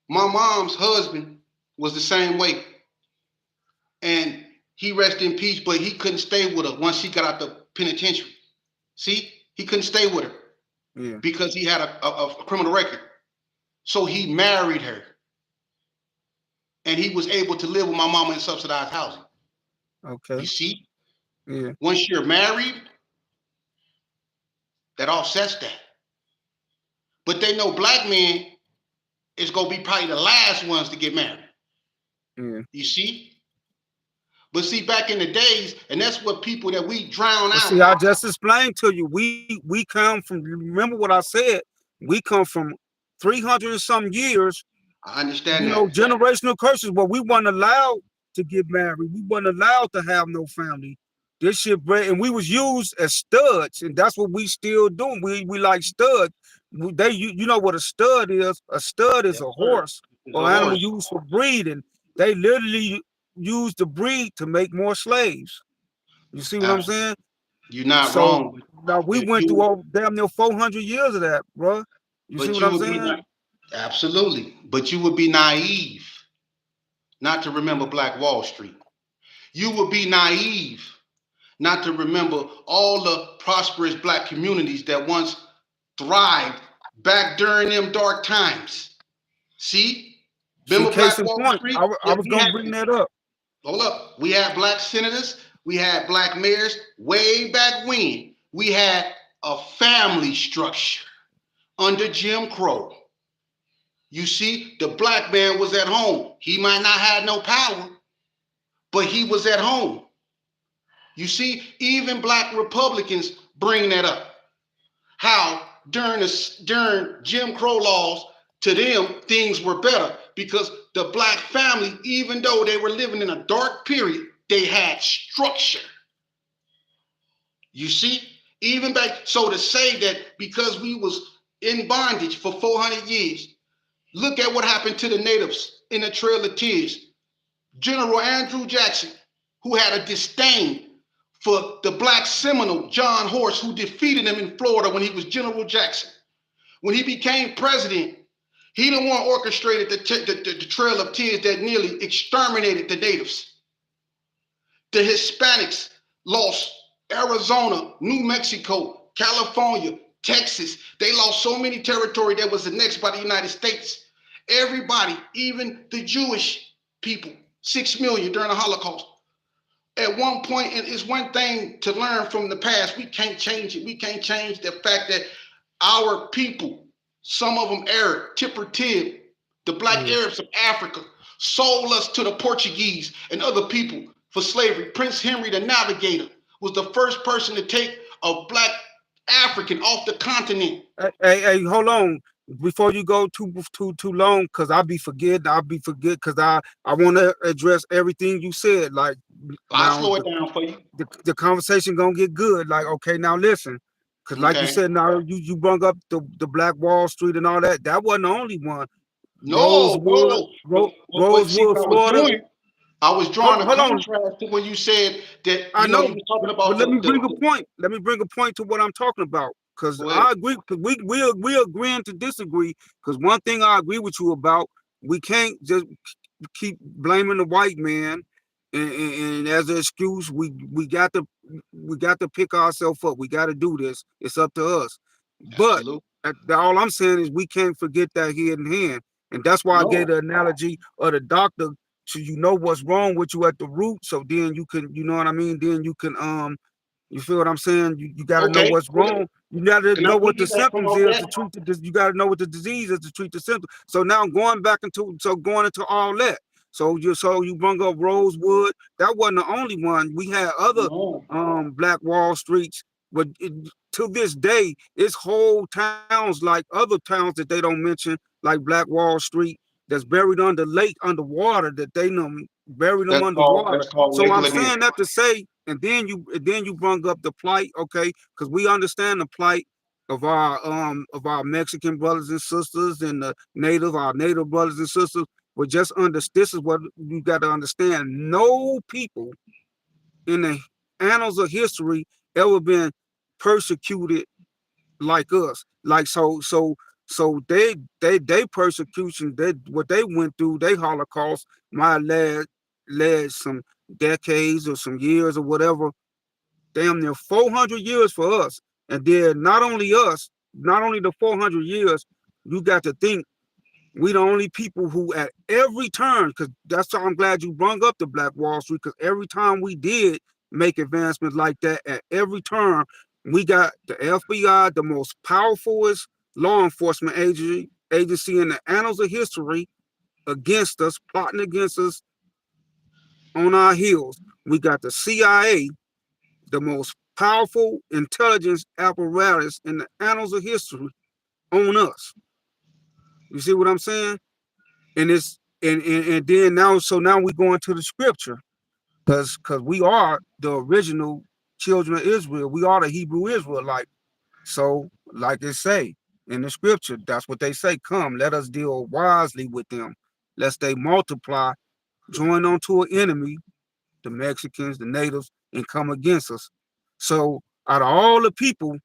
My mom's husband was the same way, and he rested in peace. But he couldn't stay with her once she got out the penitentiary. See, he couldn't stay with her Yeah. because he had a criminal record. So he married her, and he was able to live with my mama in subsidized housing. You Okay. see, Yeah. once you're married, that offsets that. But they know black men is gonna be probably the last ones to get married. Yeah. You see, but see, back in the days, and that's what people that we drown But out. see, I just explained to you. We come from. Remember what I said. We come from 300 and some years, I understand that. generational curses, where we weren't allowed to get married. We weren't allowed to have no family. This shit bred, and we was used as studs, and that's what we still doing. We like studs. You know what a stud is? A stud is Yes, a sir. horse It's a or animal horse. used for breeding. They literally use the breed to make more slaves. You see what I'm Absolutely. saying? You're not So wrong. now we If went through you, all damn near 400 years of that, bro. You see but what you I'm would be saying? not absolutely. But you would be naive not to remember Black Wall Street. You would be naive not to remember all the prosperous black communities that once thrived back during them dark times. See? See, Remember case Black in Wall point, Street? I Yeah, was gonna bring that up. hold up. We had black senators, we had black mayors way back when. We had a family structure under Jim Crow. You see, the black man was at home. He might not have no power, but he was at home. You see, even black Republicans bring that up. How during Jim Crow laws, to them things were better because the black family, even though they were living in a dark period, they had structure. You see, even back so to say that because we was in bondage for 400 years, look at what happened to the natives in the Trail of Tears. General Andrew Jackson, who had a disdain for the black Seminole John Horse, who defeated him in Florida when he was General Jackson. When he became president, he the one orchestrated the Trail of Tears that nearly exterminated the natives. The Hispanics lost Arizona, New Mexico, California, Texas. They lost so many territory that was annexed by the United States. Everybody, even the Jewish people, 6 million during the Holocaust. At one point, and it's one thing to learn from the past. We can't change it. We can't change the fact that our people, some of them Arab, Tipper Tib, the black Arabs of Africa, sold us to the Portuguese and other people for slavery. Prince Henry the Navigator was the first person to take a black African off the continent. Hey, hold on. Before you go too long, because I'll be forget because I want to address everything you said. Like I'll now slow it down for you. the conversation gonna get good. Like, okay, now listen. Cause like you Okay. said, now you brought up the Black Wall Street and all that. That wasn't the only one. No, Rosewood, no. But see Rosewood, what I was Florida. doing? I was drawing a Hold on. contrast to when you said that, I you know, was talking but about let me bring a the point. Let me bring a point to what I'm talking about. Because go ahead. I agree. Cause we agreeing to disagree. Because one thing I agree with you about, we can't just keep blaming the white man, and as an excuse, we got to pick ourselves up. We got to do this. It's up to us. But Absolute. all I'm saying is we can't forget that head in hand, and that's why I gave No. the analogy of the doctor. So you know what's wrong with you at the root. So then you can, you know what I mean. Then you can you feel what I'm saying? You got to know Okay. what's wrong. You got to Can I know what the piggyback symptoms off is that? to treat the. You got to know what the disease is to treat the symptoms. So now going into all that. So you bring up Rosewood. That wasn't the only one. We had other No. Black Wall Streets, but to this day, it's whole towns like other towns that they don't mention, like Black Wall Street, that's buried under lake underwater. That they know buried them underwater. That's called So Lake I'm Lanier. saying that to say, and then you bring up the plight, okay? Because we understand the plight of our Mexican brothers and sisters and our native brothers and sisters. But just this is what you got to understand. No people in the annals of history ever been persecuted like us. Like so they persecution, they what they went through, they Holocaust might led some decades or some years or whatever, damn near 400 years for us. And then not only the 400 years, you got to think we the only people who at every turn, because that's why I'm glad you brought up the Black Wall Street, because every time we did make advancements like that, at every turn, we got the FBI, the most powerfulest law enforcement agency in the annals of history against us, plotting against us on our heels. We got the CIA, the most powerful intelligence apparatus in the annals of history on us. You see what I'm saying? And it's and then now so now we go into the scripture because we are the original children of Israel. We are the Hebrew Israelite. So like they say in the scripture, that's what they say. Come, let us deal wisely with them, lest they multiply, join onto an enemy, the Mexicans, the natives, and come against us. So out of all the people,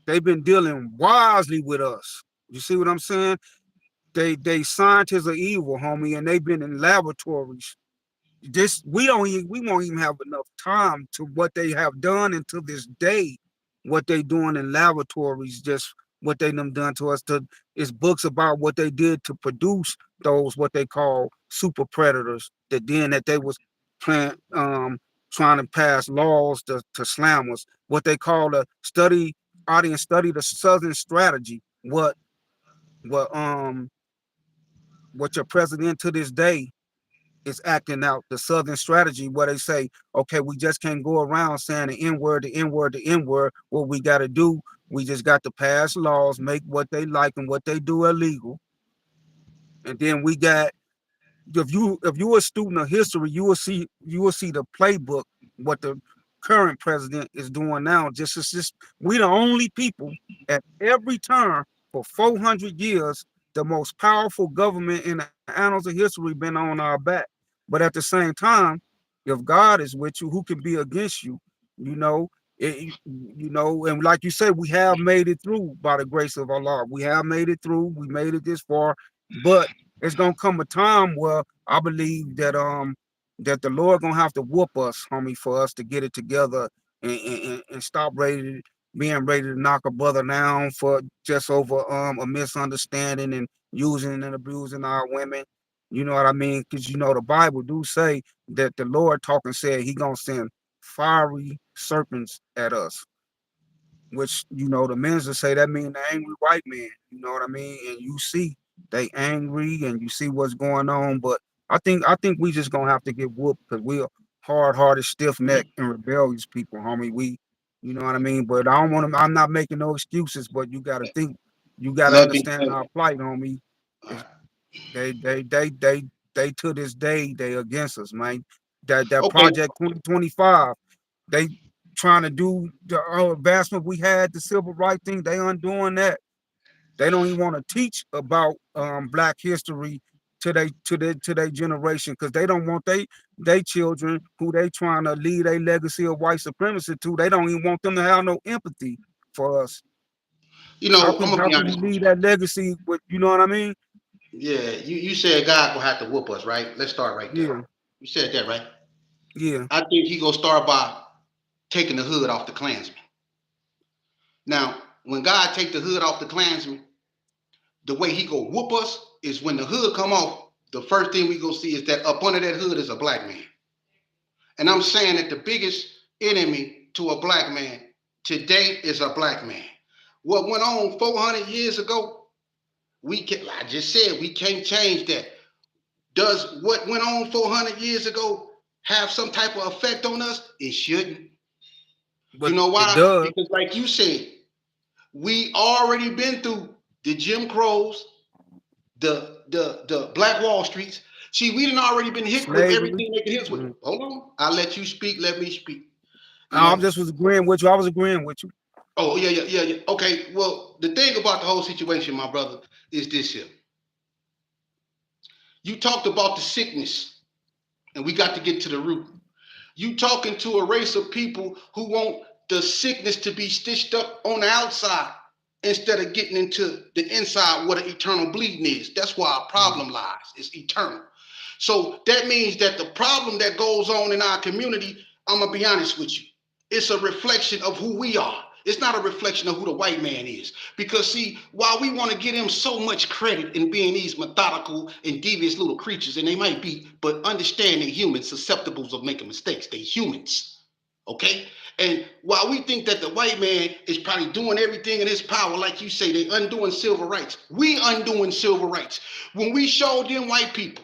they've been dealing wisely with us. You see what I'm saying? They scientists are evil, homie, and they've been in laboratories. This we won't even have enough time to what they have done, and to this day, what they doing in laboratories, just what they done to us. To It's books about what they did to produce those what they call super predators. That then that they was plant trying to pass laws to slam us. What they call a study audience study the Southern strategy. What what your president to this day is acting out the Southern strategy, where they say, okay, we just can't go around saying the N word, the N word, the N word. What we got to do, we just got to pass laws, make what they like and what they do illegal, and then we got, if you a student of history, you will see the playbook, what the current president is doing now. Just we the only people at every turn for 400 years, the most powerful government in the annals of history been on our back. But at the same time, if God is with you, who can be against you? You know, and like you said, we have made it through by the grace of Allah. We have made it through. We made it this far, but it's gonna come a time where I believe that the Lord gonna have to whoop us, homie, for us to get it together and stop being ready to knock a brother down for just over a misunderstanding and using and abusing our women. You know what I mean? Because the Bible do say that the Lord talking said he gonna send fiery serpents at us, which the men's will say that mean the angry white man. You know what I mean? And you see they angry, and you see what's going on. But I think we just gonna have to get whooped because we're hard-hearted, stiff-necked, and rebellious people, homie. You know what I mean? But I don't want to. I'm not making no excuses, but you got to think. You got to Let me understand tell you. our plight, homie. All It's, right. they to this day they against us, man. That Okay. project 2025. They trying to do the advancement we had, the civil rights thing. They undoing that. They don't even want to teach about Black history to their generation because they don't want they children who they trying to lead a legacy of white supremacy to. They don't even want them to have no empathy for us. How I'm can gonna how be can you honest with lead that legacy with, you know what I mean? you. Yeah, you said God gonna have to whoop us, right? Let's start right there. Yeah, You said that, right? yeah. I think he gonna start by taking the hood off the Klansman. Now, when God take the hood off the Klansman, the way he go whoop us is when the hood come off. The first thing we go see is that up under that hood is a black man. And I'm saying that the biggest enemy to a black man today is a black man. What went on 400 years ago, we can. I just said we can't change that. Does what went on 400 years ago have some type of effect on us? It shouldn't. You But know it why? does. Because, like you said, we already been through the Jim Crows, the Black Wall Streets. See, we done already been hit with Slavery. everything they can hit us with. Mm. Hold on, I'll let you speak. Let me speak. You I know. just was agreeing with you. I was agreeing with you. Oh yeah, yeah, yeah, yeah. Okay. Well, the thing about the whole situation, my brother, is this here. You talked about the sickness, and we got to get to the root. You talking to a race of people who want the sickness to be stitched up on the outside instead of getting into the inside where the eternal bleeding is. That's where our Mm. problem lies. It's eternal. So that means that the problem that goes on in our community, I'm gonna be honest with you, it's a reflection of who we are. It's not a reflection of who the white man is. Because see, while we want to give them so much credit in being these methodical and devious little creatures, and they might be, but understand they're humans, susceptible of making mistakes. They humans. Okay? And while we think that the white man is probably doing everything in his power, like you say, they undoing civil rights. We undoing civil rights. When we showed them white people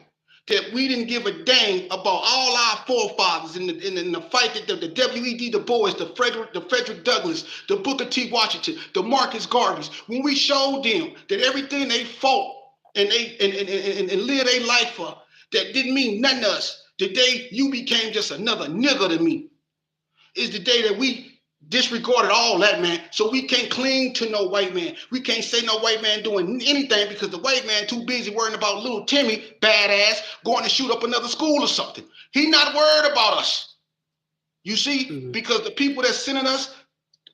that we didn't give a dang about all our forefathers in the fight that the W.E.D. Du Bois, the Frederick Douglass, the Booker T. Washington, the Marcus Garveys, when we showed them that everything they fought and they and lived their life for, that didn't mean nothing to us. The day you became just another nigger to me is the day that we disregarded all that, man. So we can't cling to no white man. We can't say no white man doing anything because the white man too busy worrying about little Timmy, badass, going to shoot up another school or something. He not worried about us. You see, Mm. because the people that's sending us,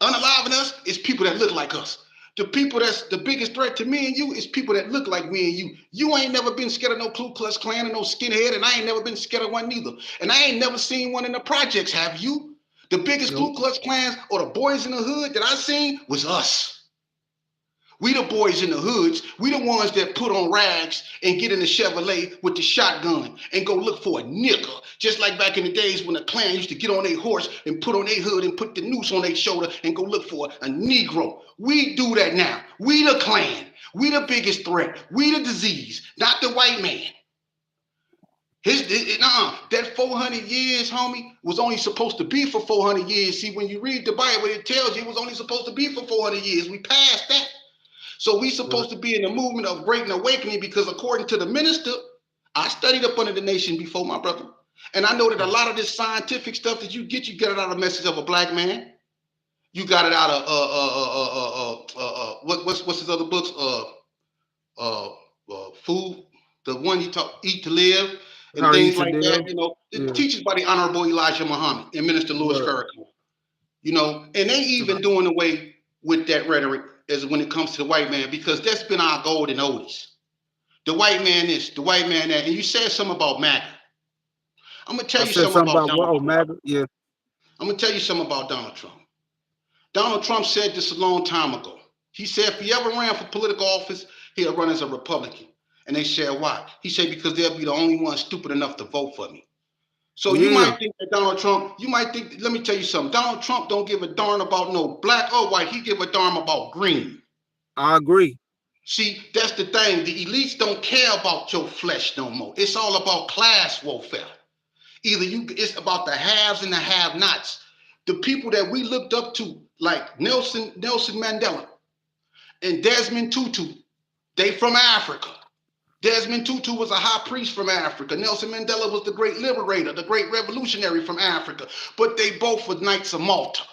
unaliving us, is people that look like us. The people that's the biggest threat to me and you is people that look like me and you. You ain't never been scared of no Ku Klux Klan or no skinhead, and I ain't never been scared of one neither. And I ain't never seen one in the projects, have you? The biggest Nope. Ku Klux Klans or the boys in the hood that I seen was us. We the boys in the hoods. We the ones that put on rags and get in the Chevrolet with the shotgun and go look for a nigger. Just like back in the days when the clan used to get on their horse and put on their hood and put the noose on their shoulder and go look for a Negro. We do that now. We the clan. We the biggest threat. We the disease, not the white man. That 400 years, homie, was only supposed to be for 400 years. See, when you read the Bible, it tells you it was only supposed to be for 400 years. We passed that. So we supposed to be in the movement of great awakening because according to the minister, I studied up under the nation before, my brother. And I know that a lot of this scientific stuff that you get it out of the message of a black man. You got it out of what's his other books? Food, the one you talk, Eat to Live, and How to things eat to like that. live. It Yeah. teaches by the Honorable Elijah Muhammad and Minister Louis Right. Farrakhan. And they even Right. doing away with that rhetoric as when it comes to the white man because that's been our golden oldies. The white man this, the white man that, and you said something about MAGA. I'm gonna tell I you said something something about about what? Donald Oh, Trump. MAGA. Yeah. I'm gonna tell you something about Donald Trump. Donald Trump said this a long time ago. He said if he ever ran for political office, he'll run as a Republican. And they said why? He said because they'll be the only ones stupid enough to vote for me. So you Yeah. might think that Donald Trump, let me tell you something. Donald Trump don't give a darn about no black or white. He give a darn about green. I agree. See, that's the thing. The elites don't care about your flesh no more. It's all about class warfare. It's about the haves and the have-nots. The people that we looked up to, like Nelson Mandela and Desmond Tutu, they from Africa. Desmond Tutu was a high priest from Africa. Nelson Mandela was the great liberator, the great revolutionary from Africa. But they both were Knights of Malta.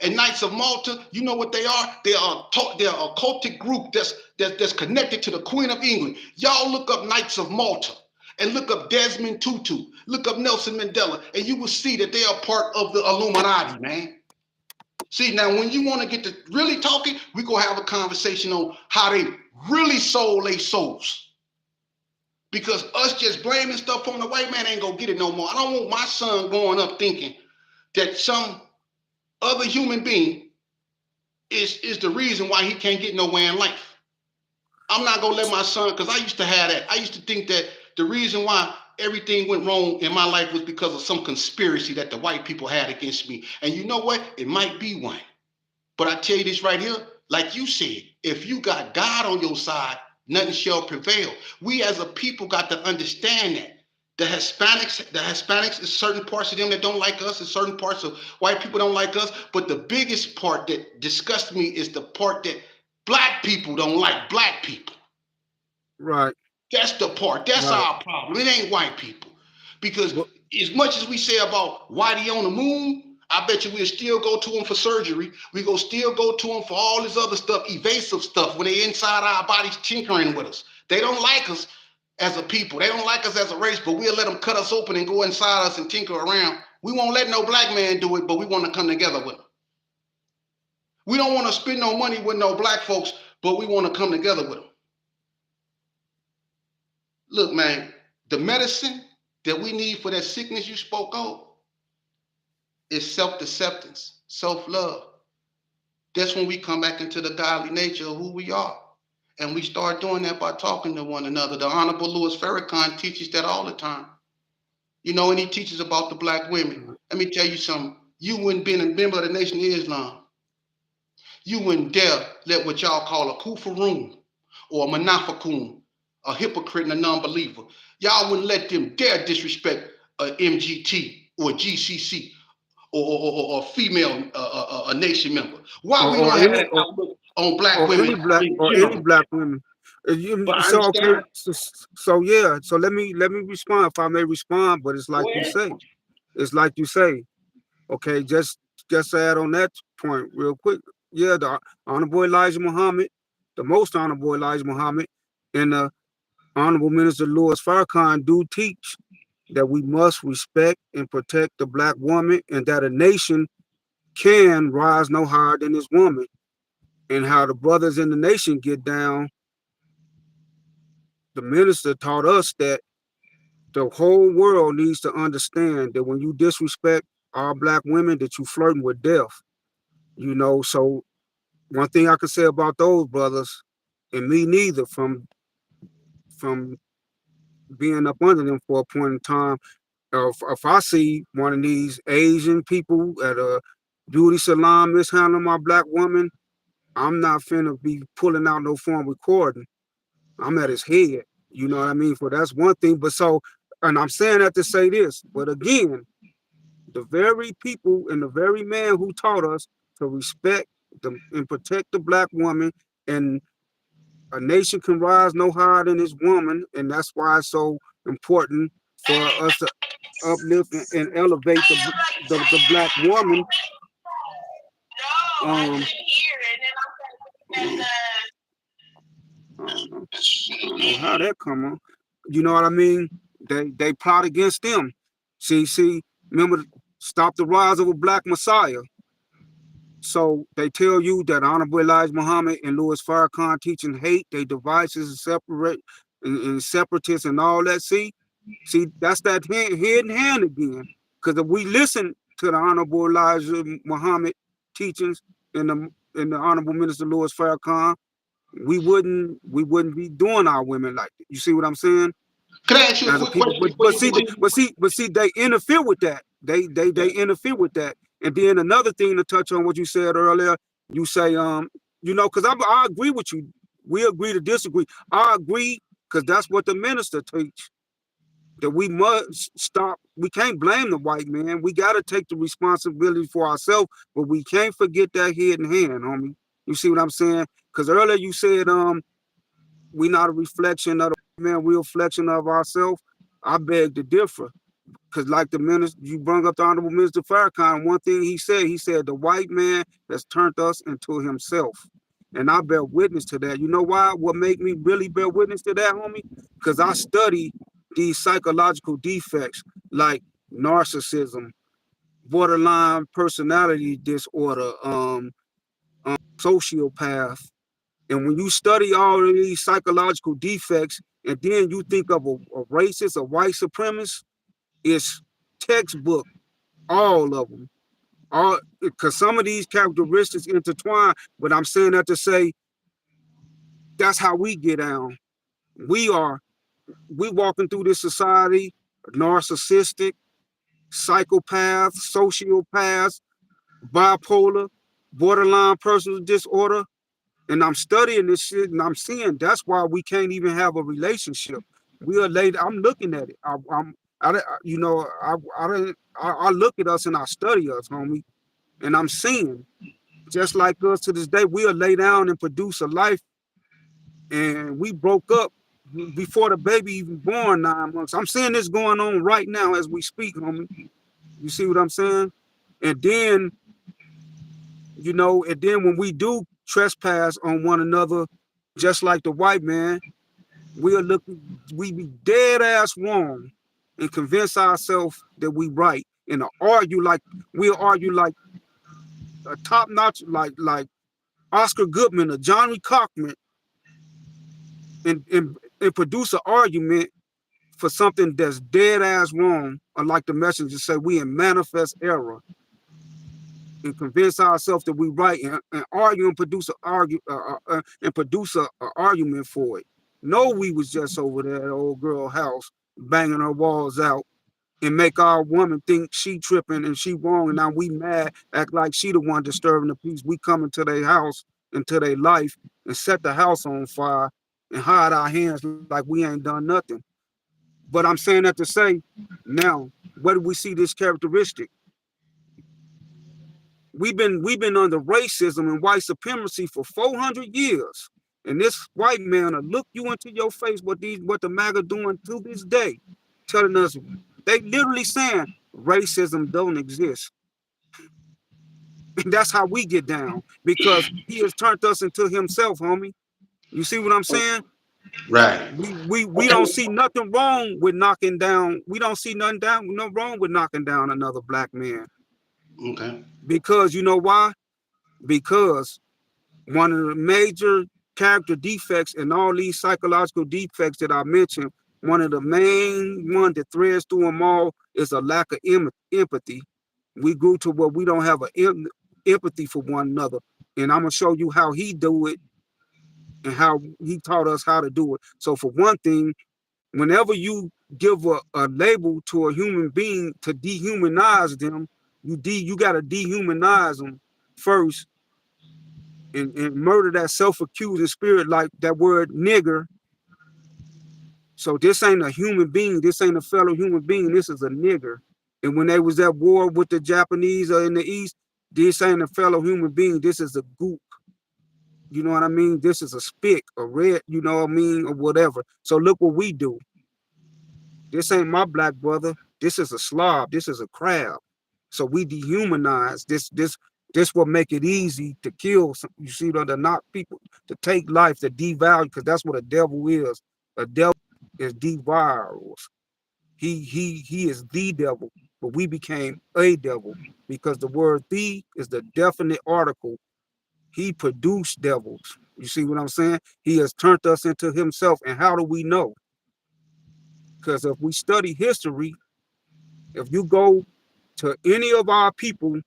And Knights of Malta, you know what they are? They're a cultic group that's connected to the Queen of England. Y'all look up Knights of Malta and look up Desmond Tutu, look up Nelson Mandela, and you will see that they are part of the Illuminati, man. See, now when you want to get to really talking, we gonna have a conversation on how they really sold their souls. Because us just blaming stuff on the white man ain't gonna get it no more. I don't want my son growing up thinking that some other human being is the reason why he can't get nowhere in life. I'm not gonna let my son, because I used to have that. I used to think that the reason why everything went wrong in my life was because of some conspiracy that the white people had against me. And you know what? It might be one. But I tell you this right here, like you said, if you got God on your side, nothing shall prevail. We as a people got to understand that. The Hispanics is certain parts of them that don't like us, and certain parts of white people don't like us. But the biggest part that disgusts me is the part that black people don't like black people. Right. That's the part. That's Right. our problem. It ain't white people. Because But as much as we say about Whitey on the moon, I bet you we'll still go to him for surgery. We go still go to him for all this other stuff, evasive stuff, when they inside our bodies tinkering with us. They don't like us as a people. They don't like us as a race, but we'll let them cut us open and go inside us and tinker around. We won't let no black man do it, but we want to come together with them. We don't want to spend no money with no black folks, but we want to come together with them. Look, man, the medicine that we need for that sickness you spoke of is self-acceptance, self-love. That's when we come back into the godly nature of who we are. And we start doing that by talking to one another. The Honorable Louis Farrakhan teaches that all the time. And he teaches about the black women. Let me tell you something. You wouldn't be a member of the Nation of Islam. You wouldn't dare let what y'all call a kufaroon or a munafiqun, a hypocrite and a non-believer. Y'all wouldn't let them dare disrespect a MGT or a GCC or a female a nation member. Why we or don't have any that outlook on black women in or any general? black women. But I So okay, understand. so yeah, so let me respond if I may respond, but it's like Go you ahead. say, it's like you say, okay, just add on that point real quick. Yeah, the Honorable Elijah Muhammad, the most Honorable Elijah Muhammad, and the Honorable Minister Louis Farrakhan do teach that we must respect and protect the black woman, and that a nation can rise no higher than this woman. And how the brothers in the nation get down, the minister taught us that the whole world needs to understand that when you disrespect our black women, that you flirting with death. So one thing I can say about those brothers, and me neither, from being up under them for a point in time. If I see one of these Asian people at a beauty salon mishandling my black woman, I'm not finna be pulling out no phone recording. I'm at his head. You know what I mean? For that's one thing. But so, and I'm saying that to say this, but again, the very people and the very man who taught us to respect and protect the black woman, and a nation can rise no higher than its woman, and that's why it's so important for us to uplift and elevate the black woman. Um, I don't know. I don't know how that come on. You know what I mean? They plot against them. Remember, stop the rise of a black messiah. So they tell you that Honorable Elijah Muhammad and Louis Farrakhan teaching hate, they devices and and separatists and all that. See, that's that head and hand again. Because if we listen to the Honorable Elijah Muhammad teachings and the Honorable Minister Louis Farrakhan, we wouldn't be doing our women like that. You see what I'm saying? Can I ask you a As a quick people, question before you continue? but see, they interfere with that. They Yeah. interfere with that. And then another thing to touch on what you said earlier, you say, because I agree with you. We agree to disagree. I agree because that's what the minister teach. That we must stop. We can't blame the white man. We got to take the responsibility for ourselves, but we can't forget that head and hand, homie. You see what I'm saying? Because earlier you said, we not a reflection of the man, we a reflection of ourselves. I beg to differ. Because like the minister, you brought up the Honorable Minister Farrakhan, one thing he said, the white man has turned us into himself. And I bear witness to that. You know why? What make me really bear witness to that, homie? Because I study these psychological defects like narcissism, borderline personality disorder, sociopath. And when you study all of these psychological defects, and then you think of a racist, a white supremacist, it's textbook, all of them. All because some of these characteristics intertwine, but I'm saying that to say that's how we get down. We are we walking through this society, narcissistic, psychopaths, sociopaths, bipolar, borderline personal disorder, and I'm studying this shit, and I'm seeing that's why we can't even have a relationship. We are late. I'm looking at it. I look at us and I study us, homie, and I'm seeing just like us to this day, we'll lay down and produce a life, and we broke up before the baby even born 9 months. I'm seeing this going on right now as we speak, homie. You see what I'm saying? And then, and then when we do trespass on one another, just like the white man, we be dead ass wrong and convince ourselves that we right and we'll argue like a top notch like Oscar Goodman or Johnny Cochran and produce an argument for something that's dead ass wrong, unlike the messenger say we in manifest error and convince ourselves that we right and argue and produce a argument for it. No, we was just over there at old girl house banging her walls out and make our woman think she tripping and she wrong, and now we mad, act like she the one disturbing the peace. We come into their house, into their life, and set the house on fire and hide our hands like we ain't done nothing. But I'm saying that to say, now, where do we see this characteristic? We've been under racism and white supremacy for 400 years. And this white man will look you into your face what the MAGA doing to this day, telling us they literally saying racism don't exist. And that's how we get down because he has turned us into himself, homie. You see what I'm saying? Right. We don't Okay. see nothing wrong with knocking down. We don't see no wrong with knocking down another black man Okay. because you know why? Because one of the major character defects and all these psychological defects that I mentioned, one of the main one that threads through them all is a lack of empathy. We grew to where we don't have empathy for one another. and I'm gonna show you how he do it and how he taught us how to do it. So for one thing, whenever you give a label to a human being to dehumanize them, you gotta dehumanize them first and murder that self-accusing spirit like that word nigger. So this ain't a human being, this ain't a fellow human being, this is a nigger. And when they was at war with the Japanese in the East, this ain't a fellow human being, this is a goop. You know what I mean? This is a spick, a red, you know what I mean, or whatever. So look what we do. This ain't my black brother. This is a slob. This is a crab. So we dehumanize this will make it easy to kill. You see, to knock people, to take life, to devalue, because that's what a devil is. A devil is devours. He is the devil, but we became a devil because the word "the" is the definite article. He produced devils. You see what I'm saying? He has turned us into himself. And how do we know? Because if we study history, if you go to any of our people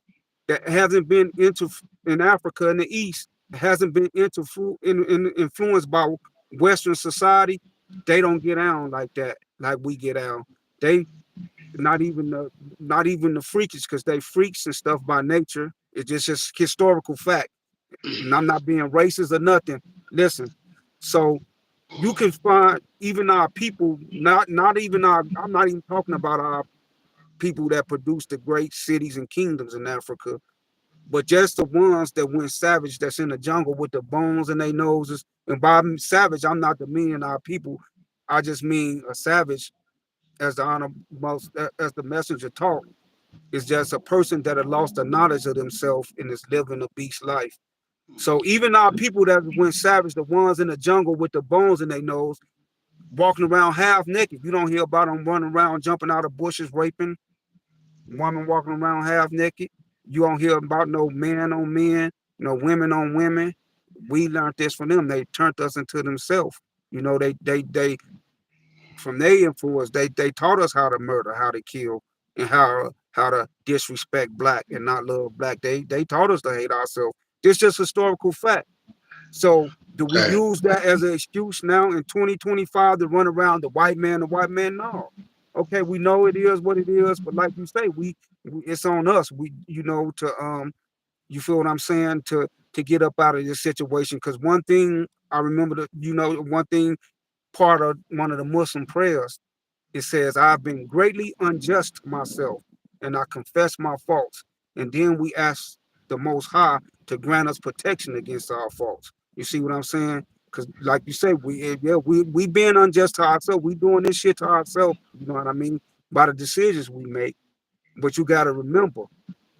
that hasn't been into in Africa in the East, hasn't been influenced by Western society, they don't get down like that, like we get down. They not even the freakish, because they freaks and stuff by nature. It's just historical fact. And I'm not being racist or nothing. Listen, so you can find even our people, not even our. I'm not even talking about our people that produced the great cities and kingdoms in Africa, but just the ones that went savage, that's in the jungle with the bones in their noses. And by savage, I'm not demeaning our people. I just mean a savage, as the honor most as the messenger taught, is just a person that had lost the knowledge of themselves and is living a beast life. So even our people that went savage, the ones in the jungle with the bones in their nose, walking around half naked, you don't hear about them running around, jumping out of bushes, raping women, walking around half naked. You don't hear about no men on men, no women on women. We learned this from them. They turned us into themselves. You know, they from their influence, they taught us how to murder, how to kill, and how to disrespect black and not love black. They taught us to hate ourselves. This just historical fact. So do we Okay. use that as an excuse now in 2025 to run around the white man, the white man? No. Okay, we know it is what it is, but like you say, we it's on us. We to you feel what I'm saying, to get up out of this situation. Because one thing I remember, one thing, part of one of the Muslim prayers, it says, I've been greatly unjust to myself, and I confess my faults. And then we ask the Most High to grant us protection against our faults. You see what I'm saying? Because, like you say, we being unjust to ourselves. We doing this shit to ourselves. You know what I mean? By the decisions we make. But you got to remember,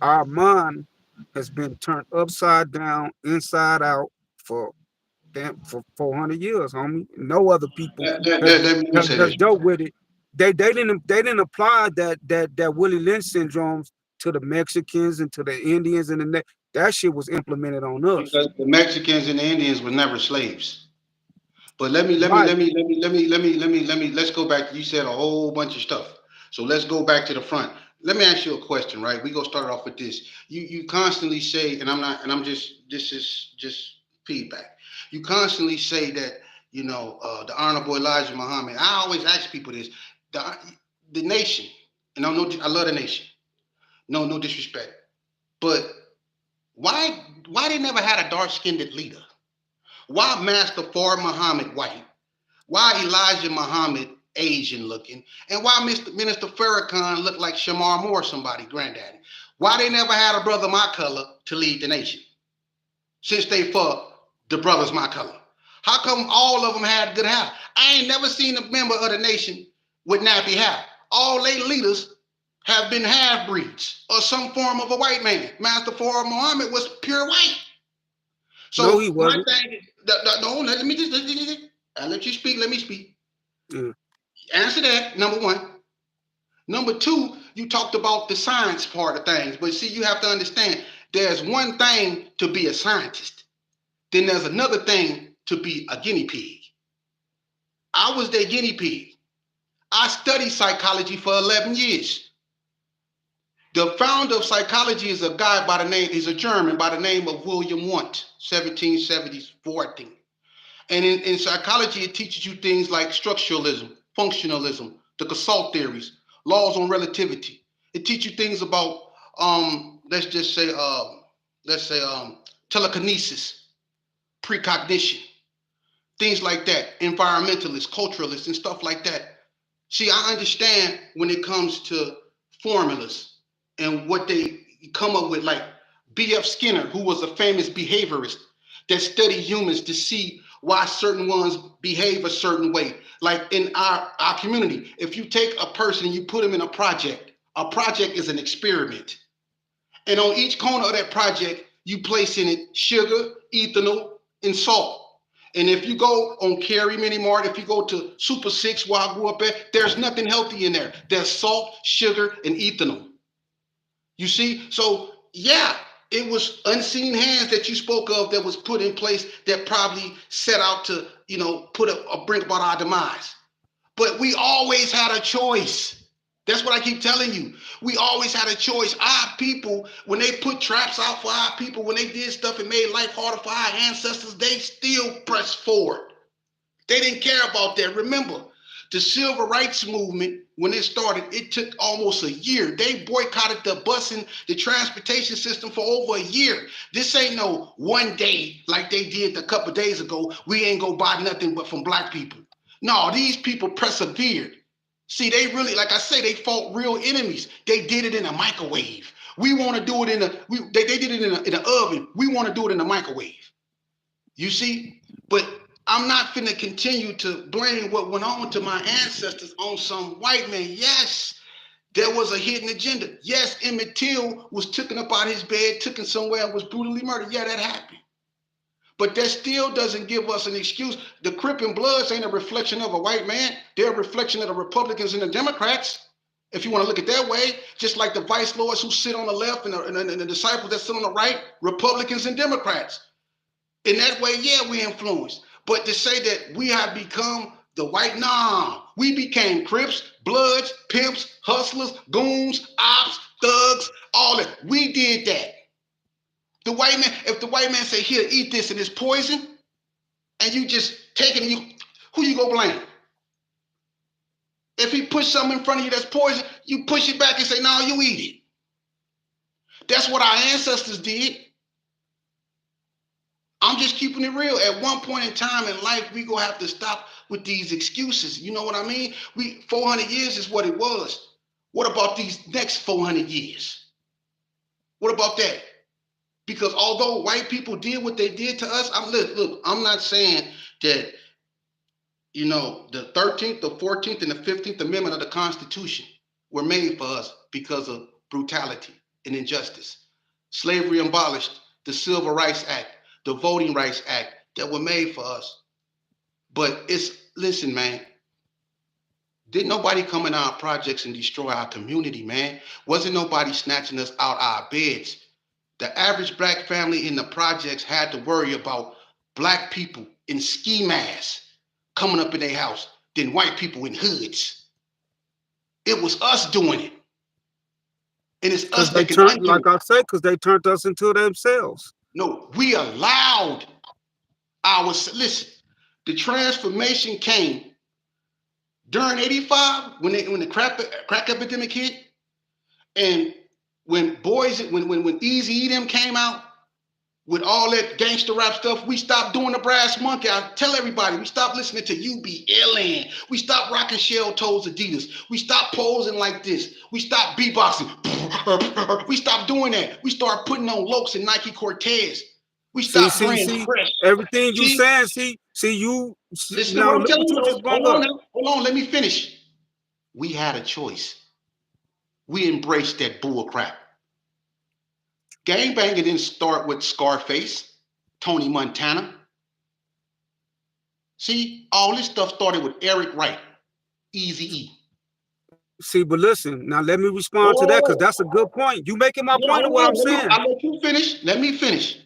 our mind has been turned upside down, inside out for for 400 years, homie. No other people has Let me say this. dealt with it. They didn't apply that Willie Lynch syndromes to the Mexicans and to the Indians that shit was implemented on us. Because the Mexicans and the Indians were never slaves. But Right. let's go back. You said a whole bunch of stuff. So let's go back to the front. Let me ask you a question, right? We gonna start off with this. You constantly say, and I'm not, and I'm just this is just feedback. You constantly say that the Honorable Elijah Muhammad. I always ask people this: the the nation, and I love the nation. No disrespect, but why they never had a dark skinned leader? Why Master Fard Muhammad white? Why Elijah Muhammad Asian looking? And why Minister Farrakhan looked like Shamar Moore, somebody, granddaddy? Why they never had a brother my color to lead the nation? Since they for the brothers my color. How come all of them had good hair? I ain't never seen a member of the nation with nappy hair. All they leaders have been half breeds or some form of a white man. Master Fard Muhammad was pure white. No, he So my wasn't. thing, no, let me just, I let you speak. Let me speak. Yeah. Answer that. Number one. Number two, you talked about the science part of things, but see, you have to understand. There's one thing to be a scientist. Then there's another thing to be a guinea pig. I was their guinea pig. I studied psychology for 11 years. The founder of psychology is a guy by the name, is a German by the name of William Wundt, 1770s, 14. And in psychology, it teaches you things like structuralism, functionalism, the Gestalt theories, laws on relativity. It teaches you things about, let's just say, telekinesis, precognition, things like that, environmentalists, culturalists, and stuff like that. See, I understand when it comes to formulas and what they come up with, like B.F. Skinner, who was a famous behaviorist that studied humans to see why certain ones behave a certain way. Like in our community, if you take a person and you put them in a project is an experiment. And on each corner of that project, you place in it sugar, ethanol, and salt. And if you go on Cary Mini Mart, if you go to Super Six where I grew up at, there's nothing healthy in there. There's salt, sugar, and ethanol. You see? So yeah, it was unseen hands that you spoke of that was put in place that probably set out to, put a bring about our demise. But we always had a choice. That's what I keep telling you. We always had a choice. Our people, when they put traps out for our people, when they did stuff and made life harder for our ancestors, they still pressed forward. They didn't care about that. Remember, the civil rights movement, when it started, it took almost a year. They boycotted the bus and the transportation system for over a year. This ain't no one day like they did a couple of days ago. We ain't gonna buy nothing but from black people. No, these people persevered. See, they really, like I say, they fought real enemies. They did it in a microwave. We want to do it they did it in an oven. We want to do it in a microwave. You see? But I'm not finna continue to blame what went on to my ancestors on some white man. Yes, there was a hidden agenda. Yes, Emmett Till was taken up out his bed, taken somewhere, and was brutally murdered. Yeah, that happened. But that still doesn't give us an excuse. The Crip and Bloods ain't a reflection of a white man. They're a reflection of the Republicans and the Democrats. If you want to look at that way, just like the vice lords who sit on the left and the disciples that sit on the right, Republicans and Democrats. In that way, yeah, we influenced. But to say that we have become the white, nah, we became Crips, Bloods, pimps, hustlers, goons, ops, thugs, all that. We did that. The white man, if the white man say, here, eat this and it's poison, and you just take it, who you gonna blame? If he puts something in front of you that's poison, you push it back and say, no, you eat it. That's what our ancestors did. I'm just keeping it real. At one point in time in life, we gonna have to stop with these excuses. You know what I mean? 400 years is what it was. What about these next 400 years? What about that? Because although white people did what they did to us, look, I'm not saying that, the 13th, the 14th, and the 15th Amendment of the Constitution were made for us because of brutality and injustice. Slavery abolished, the Civil Rights Act, the Voting Rights Act that were made for us. But listen, man, didn't nobody come in our projects and destroy our community, man. Wasn't nobody snatching us out our beds. The average black family in the projects had to worry about black people in ski masks coming up in their house than white people in hoods. It was us doing it. And it's Because us they that can turned, undo like it. I say, because they turned us into themselves. No, we allowed listen, the transformation came during 85 when the crack epidemic hit, and when Easy E them came out with all that gangster rap stuff, we stopped doing the brass monkey. I tell everybody, we stopped listening to You Be Illin. We stopped rocking shell toes Adidas. We stopped posing like this. We stopped beatboxing. We stopped doing that. We started putting on Lokes and Nike Cortez. We See, stopped see, wearing see, fresh. everything you See, saying, see you listen to what now I'm look telling what you. you just Hold brought on up. now. Hold on, let me finish. We had a choice. We embraced that bull crap. Gangbanging didn't start with Scarface, Tony Montana. See, all this stuff started with Eric Wright, Easy E. See, but listen, now let me respond to that because Oh, that's a good point. You making my yeah, point of hold what I'm on. saying. I'll let you finish. Let me finish.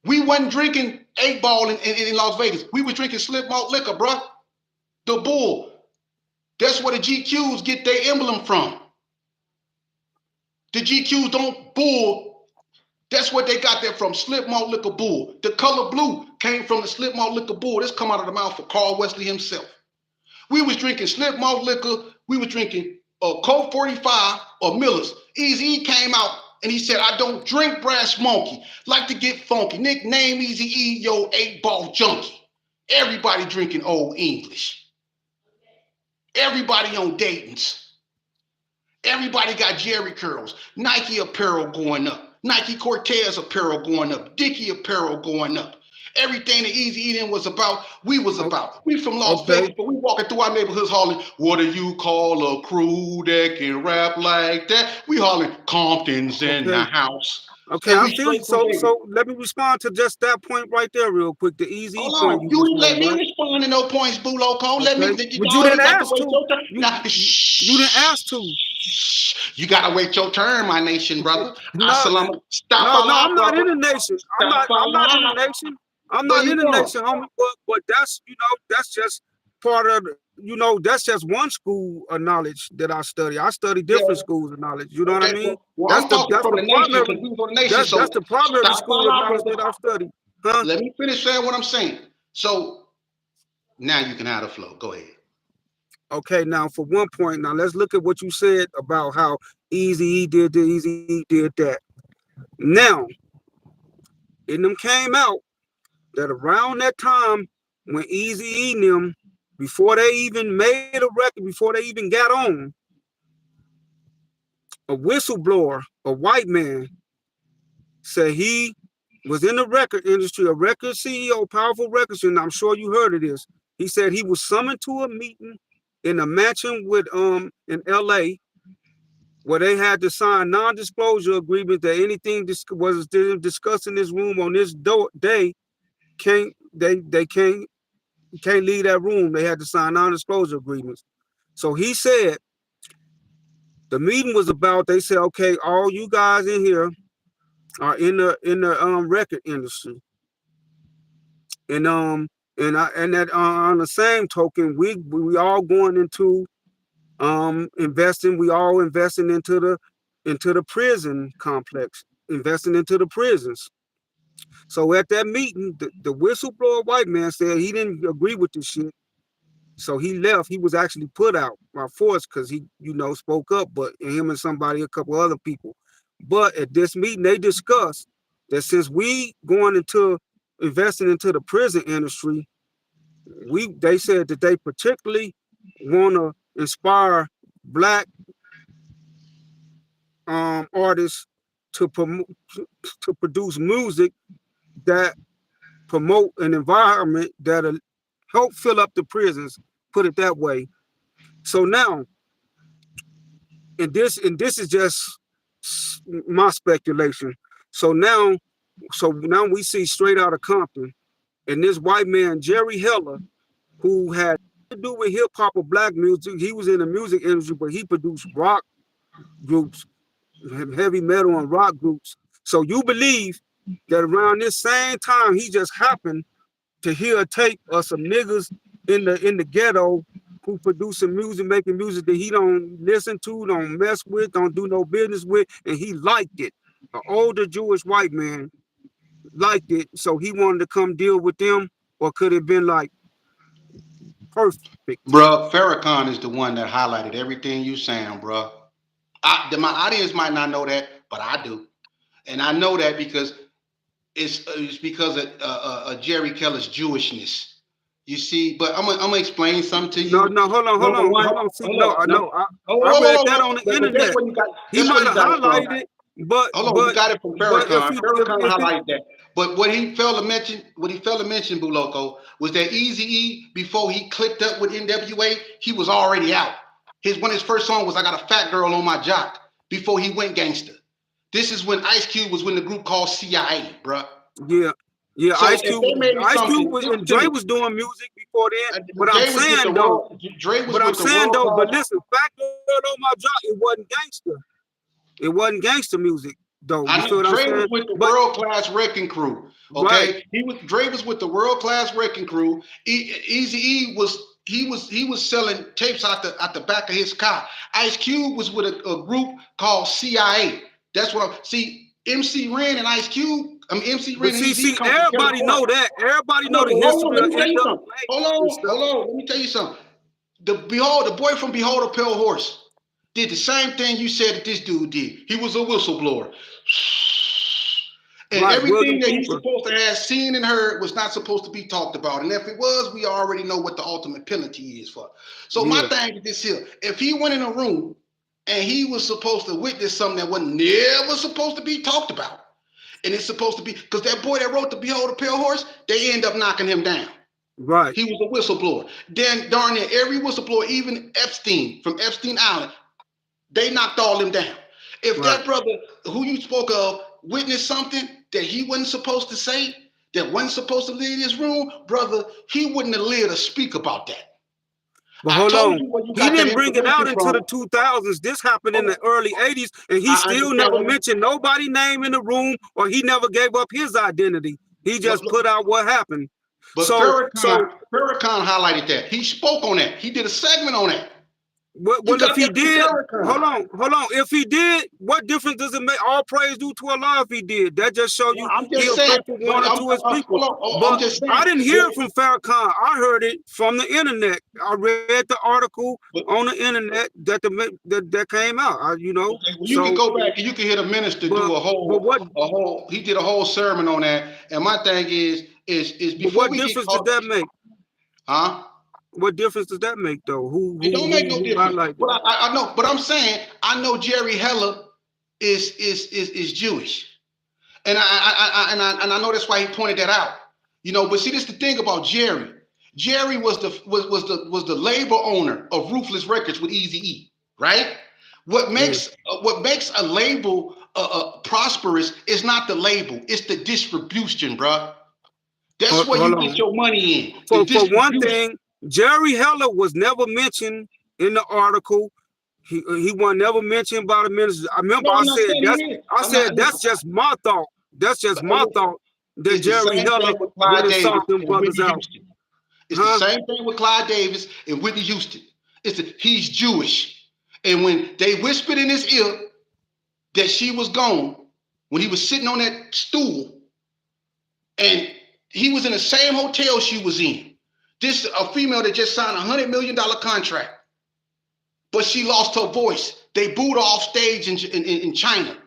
We wasn't drinking 8 Ball in Las Vegas. We was drinking slip malt liquor, bro. The Bull. That's where the GQs get their emblem from. The GQs don't bull. That's what they got that from. Slip Malt Liquor Bull. The color blue came from the Slip Malt Liquor Bull. This come out of the mouth of Carl Wesley himself. We was drinking Slip Malt Liquor. We was drinking Colt 45 or Miller's. Eazy-E came out and he said, I don't drink Brass Monkey. Like to get funky. Nickname Eazy-E, yo, 8-ball junkie. Everybody drinking Old English. Everybody on Dayton's. Everybody got Jerry curls. Nike apparel going up. Nike Cortez apparel going up. Dickie apparel going up. Everything that Eazy-E was about, we was about. We from Las Vegas, but we walking through our neighborhoods hollering, what do you call a crew that can rap like that? We hollering Compton's in the house. Okay, I feel you. So let me respond to just that point right there real quick. The Eazy-E point you didn't let me right? respond to no points, Boo Loco. Okay. Let me. But you didn't ask to. You didn't ask to. You gotta wait your turn, my nation, brother. No, I'm not in the nation. I'm not in the nation. I'm not in the nation, homie. But that's that's just part of that's just one school of knowledge that I study. I study different schools of knowledge. You know what I mean? Well, I'm talking from the nation. That's the primary school of knowledge that I study. Huh? Let me finish saying what I'm saying. So now you can have the flow. Go ahead. Okay, now for one point, now let's look at what you said about how Eazy-E did this, Eazy-E did that. Now, it them came out that around that time when Eazy-E and them, before they even made a record, before they even got on, a whistleblower, a white man, said he was in the record industry, a record CEO, powerful record CEO, and I'm sure you heard of this. He said he was summoned to a meeting in a mansion with in LA where they had to sign non-disclosure agreement that anything was discussed in this room on this day can't leave that room. They had to sign non-disclosure agreements. So he said the meeting was about, they said, okay, all you guys in here are in the record industry. And that on the same token, we all going into investing, we all investing into the prison complex, investing into the prisons. So at that meeting, the whistleblower white man said he didn't agree with this shit. So he left. He was actually put out by force because he, spoke up, but him and a couple other people. But at this meeting, they discussed that since we going into investing into the prison industry, they said that they particularly want to inspire Black artists to produce music that promote an environment that'll help fill up the prisons, put it that way. So now, and this is just my speculation. So now we see Straight Outta Compton, and this white man, Jerry Heller, who had to do with hip hop or Black music. He was in the music industry, but he produced rock groups, heavy metal and rock groups. So you believe that around this same time, he just happened to hear a tape of some niggas in the ghetto who producing music, making music that he don't listen to, don't mess with, don't do no business with, and he liked it. An older Jewish white man liked it, so he wanted to come deal with them, or could it have been like perfect? Bro, Farrakhan is the one that highlighted everything you saying, bro. My audience might not know that, but I do. And I know that because it's because of Jerry Keller's Jewishness. You see, but I'm gonna explain something to you. No, hold on. See, I read that on the internet. He might have highlighted it, but you got it from Farrakhan. Farrakhan highlighted that. But what he failed to mention, Buloko, was that Eazy-E, before he clicked up with NWA, he was already out. His first song was "I Got a Fat Girl on My Jock" before he went gangster. This is when Ice Cube was with the group called CIA, bruh. Yeah. So Ice Cube was, and Dre was doing music before then. But I'm saying though, but listen, Fat Girl on My Jock, it wasn't gangster. It wasn't gangster music though. I know Dre was with the World Class Wrecking Crew. Okay, right. Dre was with the World Class Wrecking Crew. Eazy-E was he was selling tapes out the back of his car. Ice Cube was with a group called CIA. That's what I see. MC Ren and Ice Cube. I mean MC But Ren and see, Easy come from everybody California. know that. Everybody know the Hold on, history let of me tell you something. NWA Hold and on, stuff. hold on. Let me tell you something. The boy from Behold a Pale Horse did the same thing you said that this dude did. He was a whistleblower. And Right, everything William that you Cooper. supposed to have seen and heard was not supposed to be talked about. And if it was, we already know what the ultimate penalty is for. So my Yeah, thing is this here. If he went in a room and he was supposed to witness something that was never supposed to be talked about, and it's supposed to be, because that boy that wrote the Behold the Pale Horse, they end up knocking him down. right, He was a whistleblower. Then darn near every whistleblower, even Epstein from Epstein Island, they knocked all them down. If right. that brother who you spoke of witnessed something that he wasn't supposed to say, that wasn't supposed to live in this room, brother, he wouldn't have lived to speak about that. But I hold told on. you where you He got that didn't bring it out information into from. the 2000s. This happened in the Oh, early 80s, and he I still understand never what, mentioned nobody's name in the room, or he never gave up his identity. He just put out what happened. but So Farrakhan highlighted that. He spoke on that. He did a segment on that. You well, if got he that from did, Farrakhan. hold on. If he did, what difference does it make? All praise due to Allah if he did. That just show Well, you I'm just he'll saying, pray for but one or two of his people. hold on. Oh, I'm But just I saying. didn't hear it from Farrakhan. I heard it from the internet. I read the article But, on the internet that came out. okay, well, you can So go back and you can hear the minister do but what he did a whole sermon on that. And my thing is but before what we get difference does caught, that make? huh? What difference does that make though? It don't make no Who difference. highlighted? But I know, but I'm saying I know Jerry Heller is Jewish, and I know that's why he pointed that out. But see, this is the thing about Jerry. Jerry was the label owner of Ruthless Records with Easy E, right? Yeah. What makes a label prosperous is not the label; it's the distribution, bro. That's where Hold you get on. your money in. The For one distribution. thing, Jerry Heller was never mentioned in the article. He was never mentioned by the minister. I remember No, I'm not saying he is. I I'm not. said No, that's just my thought. That's just my listen, thought that it's the Jerry same Heller thing with went Clyde and Davis sought them and brothers Whitney out. Houston. It's the Huh? same thing with Clyde Davis and Whitney Houston. He's Jewish, and when they whispered in his ear that she was gone, when he was sitting on that stool, and he was in the same hotel she was in. This a female that just signed $100 million contract, but she lost her voice. They booed her off stage in China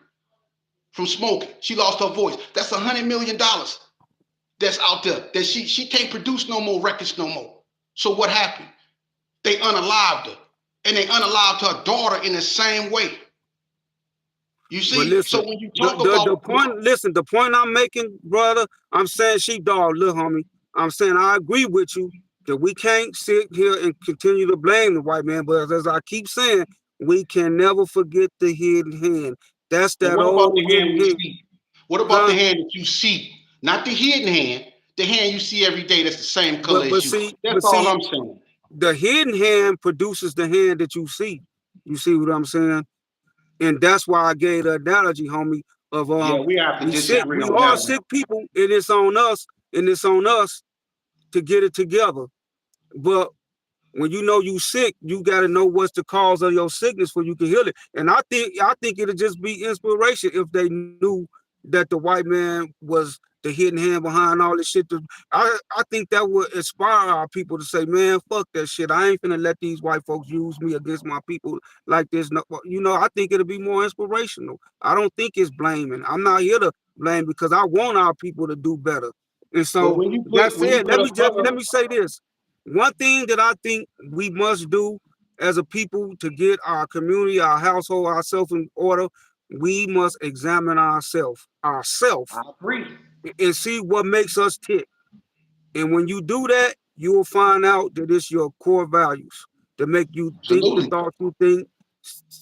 from smoking. She lost her voice. That's $100 million that's out there that she can't produce no more records no more. So what happened? They unalived her, and they unalived her daughter in the same way. You But see, so listen, when you talk about the point I'm making, brother, I'm saying sheepdog, little homie. I'm saying I agree with you that we can't sit here and continue to blame the white man, but as I keep saying, we can never forget the hidden hand. That's but that what about old the hand hidden we hand, see? What about the huh? hand that you see? Not the hidden hand, the hand you see every day that's the same color as you. That's But all see, I'm saying. the hidden hand produces the hand that you see. You see what I'm saying? And that's why I gave the analogy, homie, of Yeah, we have to we sick, disagree we on all that one. sick people, and it's on us, to get it together. But when you know you sick, you gotta know what's the cause of your sickness for you can heal it. And I think it'll just be inspiration if they knew that the white man was the hidden hand behind all this shit. I think that would inspire our people to say, man, fuck that shit. I ain't finna let these white folks use me against my people like this. No, I think it'll be more inspirational. I don't think it's blaming. I'm not here to blame because I want our people to do better. And But so when you that put said, a let brother, me say this. One thing that I think we must do as a people to get our community, our household, ourselves in order, we must examine ourselves, I agree. and see what makes us tick. And when you do that, you will find out that it's your core values that make you think the Absolutely. thoughts you think,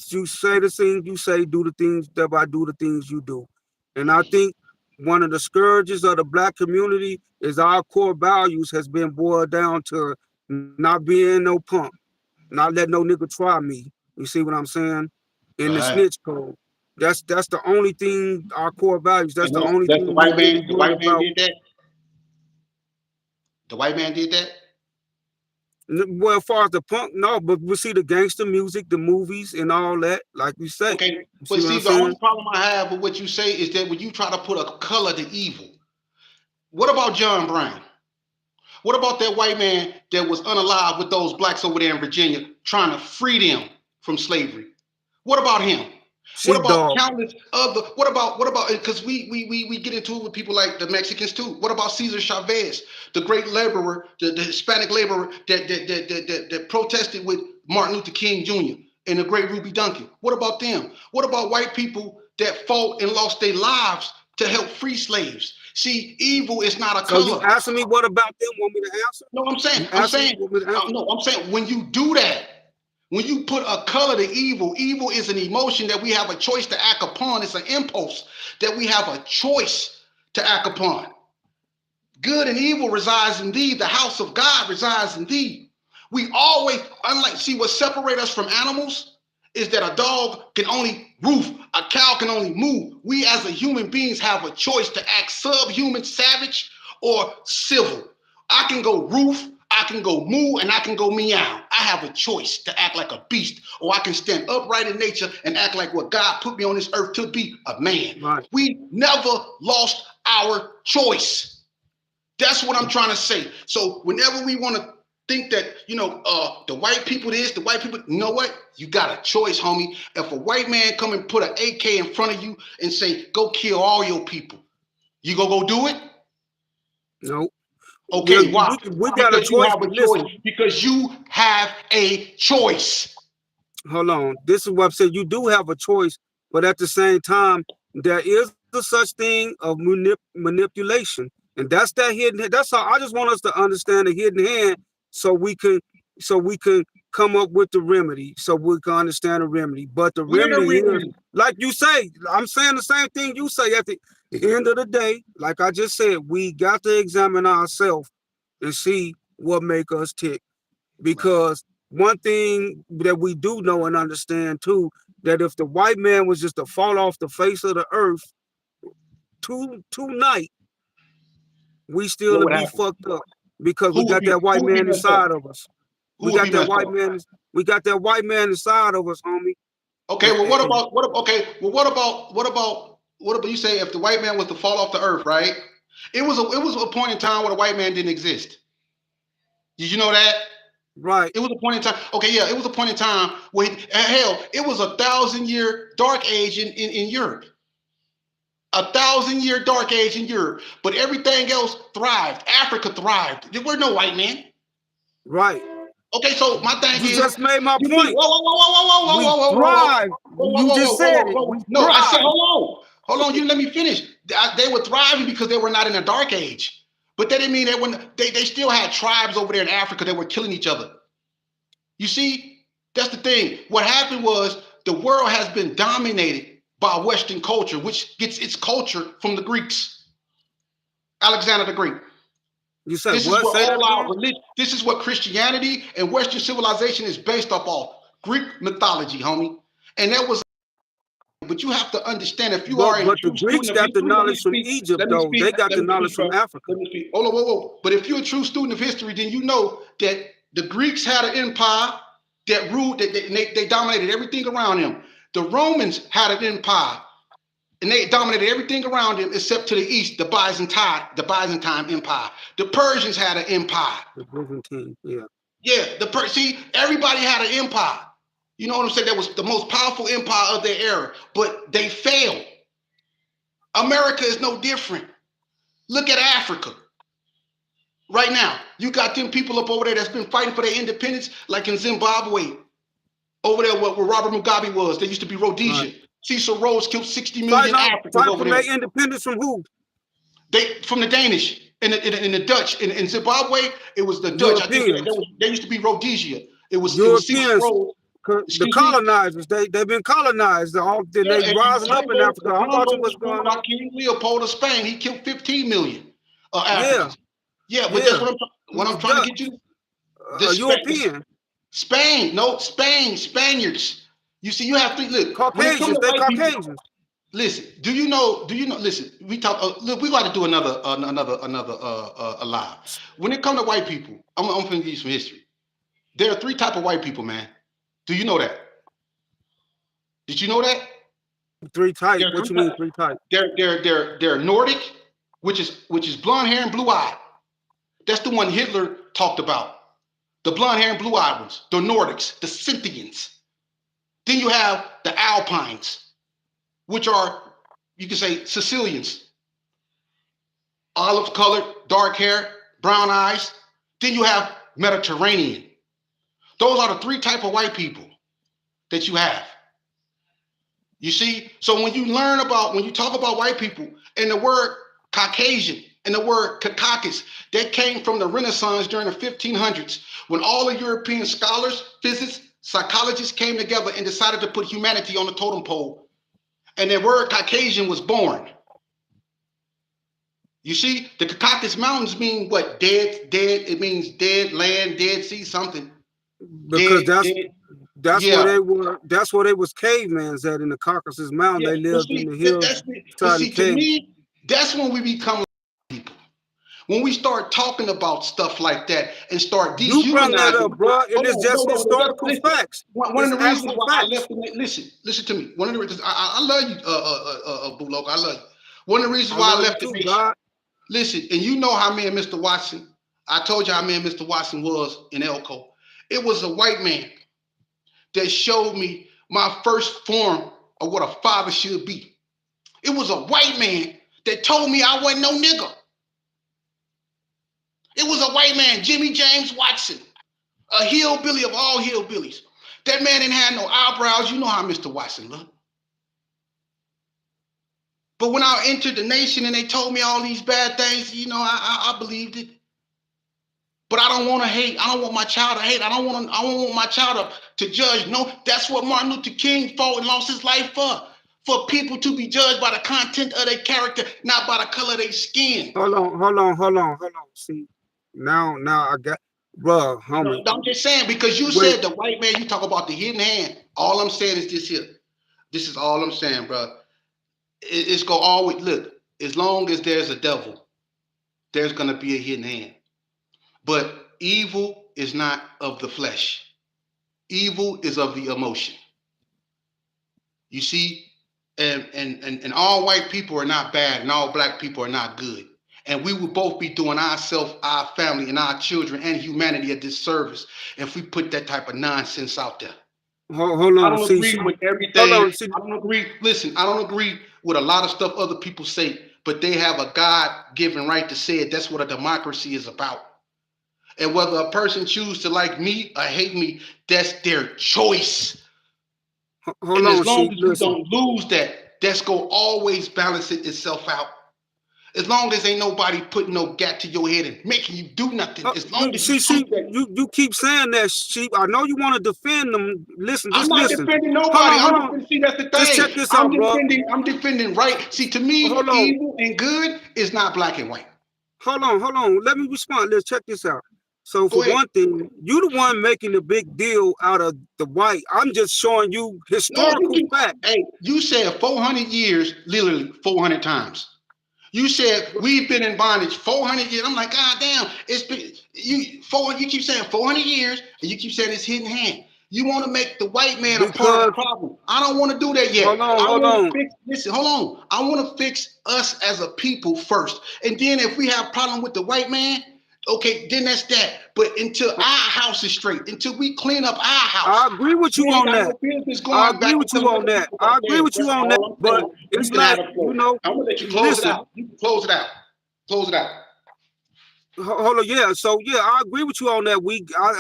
you say the things you say, do the things, thereby do the things you do. And I think one of the scourges of the black community is our core values has been boiled down to not being no punk, not letting no nigga try me. You see what I'm saying? In the Right. snitch code. That's the only thing, our core values. That's And the only that's the thing we white really man. The worried white man about. did that. The white man did that. Well, as far as the punk, no, but we see the gangster music, the movies, and all that. Like you say, Okay, you see but what I'm see, the saying? only problem I have with what you say is that when you try to put a color to evil, what about John Brown? What about that white man that was unalive with those blacks over there in Virginia trying to free them from slavery? What about him? What about Sheepdog. countless other? What about? Because we get into it with people like the Mexicans too. What about Cesar Chavez, the great laborer, the Hispanic laborer that protested with Martin Luther King Jr. and the great Ruby Duncan? What about them? What about white people that fought and lost their lives to help free slaves? See, evil is not a So you color. asking me what about them? Want me to answer? No, I'm saying, You I'm asking me? saying, Want me to answer? no, I'm saying when you do that, when you put a color to evil, evil is an emotion that we have a choice to act upon. It's an impulse that we have a choice to act upon. Good and evil resides in thee. The house of God resides in thee. We always, unlike, see what separates us from animals is that a dog can only roof, a cow can only move. We as a human beings have a choice to act subhuman, savage, or civil. I can go roof, I can go moo, and I can go meow. I have a choice to act like a beast, or I can stand upright in nature and act like what God put me on this earth to be, a man. Right. We never lost our choice. That's what I'm trying to say. So whenever we want to think that, the white people this, the white people, you know what? You got a choice, homie. If a white man come and put an AK in front of you and say, go kill all your people, you go do it? No. Okay, why? We got a Because you choice. have a choice. Listen, Because you have a choice. hold on. This is what I'm saying. You do have a choice, but at the same time, there is a such thing of manipulation, and that's that hidden. That's how I just want us to understand the hidden hand, so we can, so we can come up with the remedy, so we can understand the remedy. But the We're the remedy is, remedy. like you say, I'm saying the same thing you say. At the end of the day, like I just said, we got to examine ourselves and see what make us tick, Right. because one thing that we do know and understand too, that if the white man was just to fall off the face of the earth tonight, we still What would would be happen? fucked up, because we Who would got be that white who would be man messed up? inside of us. Who We would got be that messed white up? man. We got that white man inside of us, homie. Okay, And, well, what and about okay? Well, what about you say if the white man was to fall off the earth, right? It was a point in time where the white man didn't exist. Did you know that? right, It was a point in time. Okay, yeah, it was a point in time where hell, it was 1,000 year dark age in Europe. 1,000 year dark age in Europe, but everything else thrived. Africa thrived. There were no white men. right. Okay, so my thing You is, just made my you think, point. whoa, whoa, whoa, whoa, We whoa, whoa, whoa, whoa, thrive. whoa, whoa, You whoa, just whoa, whoa, whoa, said whoa, it. whoa. We No, I said, thrive. hold on, you let me finish. They were thriving because they were not in a dark age. But that didn't mean that when they still had tribes over there in Africa that were killing each other. You see, that's the thing. What happened was the world has been dominated by Western culture, which gets its culture from the Greeks. Alexander the Great. You said This is what? where Say that all our again. religion, this is what Christianity and Western civilization is based upon. Greek mythology, homie. And that was, but you have to understand if you are a But the true Greeks student of got the history, let me knowledge from speak, Egypt, let me though. speak, They got let the me speak, knowledge from bro. Africa. Let me speak. Hold on, whoa, whoa. But if you're a true student of history, then you know that the Greeks had an empire that ruled, that they dominated everything around them. The Romans had an empire and they dominated everything around them except to the east, the Byzantine Empire. The Persians had an empire. The Byzantine, yeah. Yeah, see, everybody had an empire. You know what I'm saying? That was the most powerful empire of their era, but they failed. America is no different. Look at Africa right now. You got them people up over there that's been fighting for their independence, like in Zimbabwe, over there where Robert Mugabe was. They used to be Right. Rhodesia. Cecil Rhodes killed 60 Fighting million out, Africans fighting over from there. their independence from who? They from the Danish and the Dutch in Zimbabwe. It was the Dutch. I think Europeans. they used to be Rhodesia. It was Cecil Europeans, Rhodes. the Excuse me. colonizers. They've been colonized. Then Yeah, they and rising up in Africa. I'm Colombo watching was what's ruled going by on. King Leopold of Spain. He killed 15 million Yeah, Africans. Yeah, but that's yeah. He what I'm was trying to Dutch, get you. This European, Spain, no Spain, Spaniards. You see, you have to look when it comes Caucasians. to They white people. Caucasians. Listen, do you know? Do you know? Listen, we talk. Look, we got to do another live. When it comes to white people, I'm going to give you some history. There are three type of white people, man. Do you know that? Did you know that? Three type. There are What three you mean types. three type? They're Nordic, which is blonde hair and blue eye. That's the one Hitler talked about. The blonde hair and blue eyed ones, the Nordics, the Scythians. Then you have the Alpines, which are, you can say, Sicilians, olive colored, dark hair, brown eyes. Then you have Mediterranean. Those are the three type of white people that you have. You see, so when you talk about white people, and the word Caucasian and the word Caucasus, that came from the Renaissance during the 1500s, when all the European scholars, physicists, psychologists came together and decided to put humanity on the totem pole, and the word Caucasian was born. You see, the Caucasus Mountains mean what? Dead, dead. It means dead land, dead sea, something. Because Dead, that's dead. that's where Yeah, they were. That's where they was cavemans at in the Caucasus Mountain. yeah. They But lived in see, the that, hills, that's the, but inside the see, to caves. me, that's when we become people. When we start talking about stuff like that and start You brought that dehumanizing, up, bro, and hold it's on, no, just no, no, historical listen. facts. One of It's the reasons actual why I facts. left, listen to me. One of the reasons I love you, Bullock, I love you. One of the reasons I why I love you left the too, nation. God. Listen, and you know how me and Mr. Watson. I told you how me and Mr. Watson was in Elko. It was a white man that showed me my first form of what a father should be. It was a white man that told me I wasn't no nigga. It was a white man, Jimmy James Watson, a hillbilly of all hillbillies. That man didn't have no eyebrows. You know how Mr. Watson looked. But when I entered the nation and they told me all these bad things, I believed it. But I don't want to hate. I don't want my child to hate. I don't want my child to judge. No, that's what Martin Luther King fought and lost his life for. For people to be judged by the content of their character, not by the color of their skin. Hold on. See, now I got, bro, No, homie. I'm just saying because you Wait, said the white man. You talk about the hidden hand. All I'm saying is this here. This is all I'm saying, bro. It's gonna always look. As long as there's a devil, there's gonna be a hidden hand. But evil is not of the flesh. Evil is of the emotion. You see, and all white people are not bad, and all black people are not good. And we would both be doing ourselves, our family, and our children and humanity a disservice if we put that type of nonsense out there. hold I on. don't See, agree with hold everything. on. See, I don't agree. Listen, I don't agree with a lot of stuff other people say, but they have a God-given right to say it. That's what a democracy is about. And whether a person chooses to like me or hate me, that's their choice. hold And as on. long See, as we listen. don't lose that, that's gonna always balance itself out. As long as ain't nobody putting no gat to your head and making you do nothing. As long You as you see, keep that. you keep saying that, sheep. I know you want to defend them. Listen, I'm just not listen. defending Hold nobody. on, hold I'm on. defending. See, that's the Just thing. check this I'm out, bro. defending. I'm defending right. See, to me, Hold on, evil and good is not black and white. hold on. Let me respond. Let's check this out. So Go for ahead. one thing, you the one making the big deal out of the white. I'm just showing you No, you historical keep. fact. Hey, you said 400 years, literally 400 times. You said we've been in bondage 400 years. I'm like, God damn, it's been you 400. You keep saying 400 years, and you keep saying it's hidden hand. You want to make the white man a part of the Because problem. I don't want to do that yet. I hold want to on. fix. Listen, hold on. I want to fix us as a people first, and then if we have problem with the white man, okay, then that's that. But until our house is straight, until we clean up our I house, agree with we you ain't on got that. no business I going agree back and with you telling on other that. people I about agree theirs. with you That's on that. all I'm But saying. You it's can have like, the floor. I'm gonna let you close it listen, out. You can close it out. Close it out. hold on, yeah. So yeah, I agree with you on that.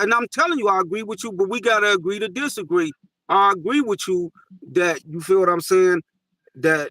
And I'm telling you, I agree with you, but we gotta agree to disagree. I agree with you that you feel what I'm saying, that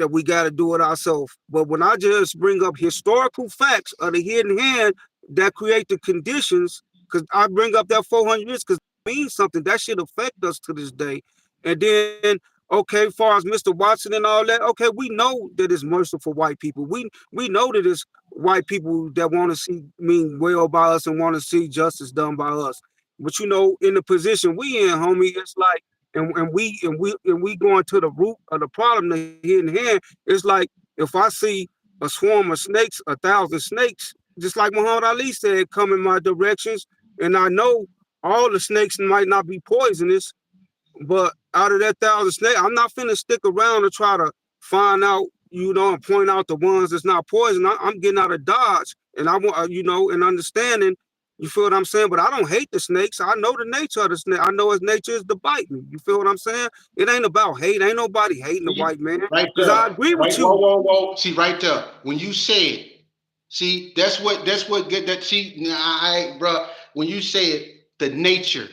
we gotta do it ourselves. But when I just bring up historical facts of the hidden hand that create the conditions, because I bring up that 400 years because it means something that should affect us to this day. And then, okay, far as Mr. Watson and all that, okay, we know that it's merciful white people. We know that it's white people that want to see mean well by us and want to see justice done by us. But in the position we in, homie, it's like, and we going to the root of the problem, the hidden hand. It's like if I see a swarm of snakes, 1,000 snakes, just like Muhammad Ali said, come in my directions, and I know all the snakes might not be poisonous, but out of that 1,000 snakes, I'm not finna stick around to try to find out, and point out the ones that's not poison. I'm getting out of Dodge, and I want, and understanding. You feel what I'm saying? But I don't hate the snakes. I know the nature of the snake. I know its nature is to bite me. You feel what I'm saying? It ain't about hate. Ain't nobody hating the See, white man. right Cause there. I agree with Right, whoa, you. whoa, whoa. See, right there. When you said, see, that's what get that. See, bro. When you said the nature,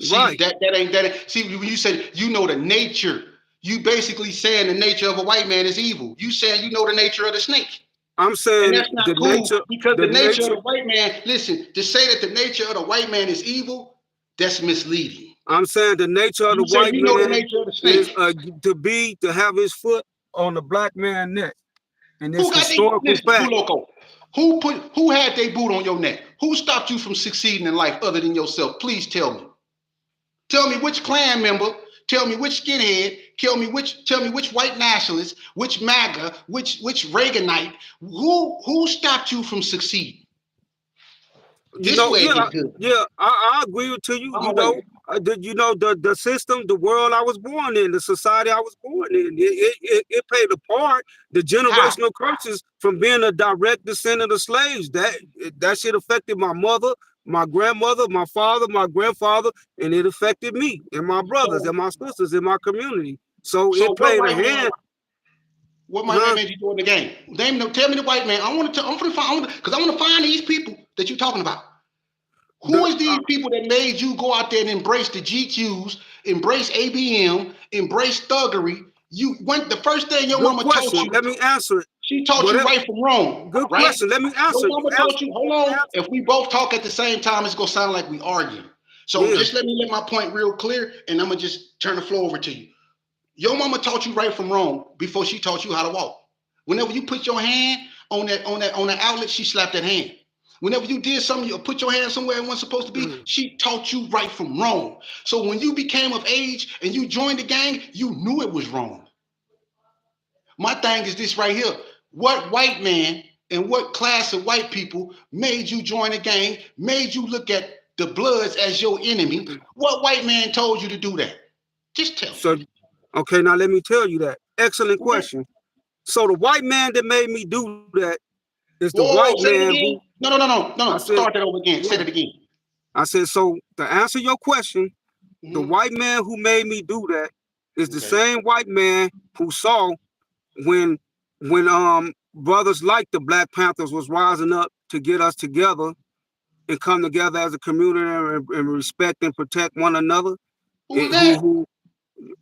see Right. that ain't that. See, when you said you know the nature, you basically saying the nature of a white man is evil. You saying you know the nature of the snake. I'm And saying that's not cool because the the nature of nature. the white man, listen, to say that the nature of the white man is evil, that's misleading. I'm saying the nature of the You say white you know the man nature of the is snake. to have his foot on the black man's neck, and it's Who got they historical listen, fact. Loco? Who had their boot on your neck? Who stopped you from succeeding in life other than yourself? Please tell me. Tell me which Klan member, tell me which skinhead, tell me which white nationalist, which MAGA, which Reaganite, who stopped you from succeeding? This way it Yeah, get good. yeah, I agree with you. I'm gonna wait. The system, the world I was born in, the society I was born in, it played a part. The How? generational curses from being a direct descendant of slaves, that shit affected my mother, my grandmother, my father, my grandfather, and it affected me and my brothers So and my sisters in my community. So so it played a white man, hand, what white huh? man you do in the game? Tell me the white man. I'm gonna find because I want to find these people that you're talking about. Who The is these people that made you go out there and embrace the GQs, embrace ABM, embrace thuggery? You went the first thing your good mama taught question. you. Let me answer it. She taught you Whatever. right from wrong, Good right? question. Let me Your answer. You mama answer. taught you. Hold on. If we both talk at the same time, it's gonna sound like we arguing. So Yeah. just let me make my point real clear, and I'm gonna just turn the floor over to you. Your mama taught you right from wrong before she taught you how to walk. Whenever you put your hand on that outlet, she slapped that hand. Whenever you did something, you put your hand somewhere it wasn't supposed to be, Mm. she taught you right from wrong. So when you became of age and you joined the gang, you knew it was wrong. My thing is this right here. What white man and what class of white people made you join a gang, made you look at the Bloods as your enemy? What white man told you to do that? Just tell me. So, okay, now let me tell you that. Excellent Okay. question. So the white man that made me do that is the Whoa, white whoa, whoa, say man it who again. No, no, no, no, no, I no. said, Start that over again. Say yeah. it again. I said, so to answer your question, the Mm-hmm. white man who made me do that is the Okay. same white man who saw when brothers like the Black Panthers was rising up to get us together and come together as a community and respect and protect one another. Who was Who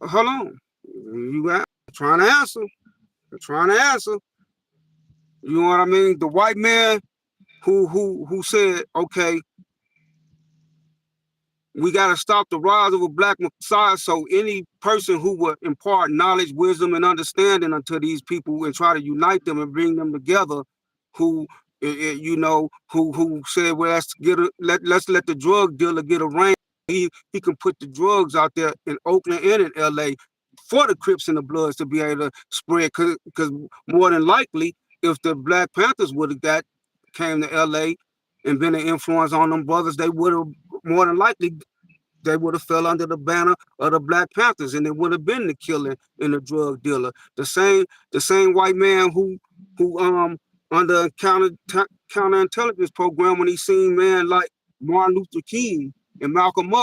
that? hold on. I'm trying to answer. I'm trying to answer. You know what I mean? The white man who said, okay, we got to stop the rise of a black messiah. So any person who would impart knowledge, wisdom, and understanding unto these people and try to unite them and bring them together, who who said, well, let's let the drug dealer get a reign. He can put the drugs out there in Oakland and in LA for the Crips and the Bloods to be able to spread. Because more than likely, if the Black Panthers would have got came to LA and been an influence on them brothers, they would have more than likely they would have fell under the banner of the Black Panthers, and it would have been the killing and the drug dealer. The same white man who under a counterintelligence program when he seen man like Martin Luther King and Malcolm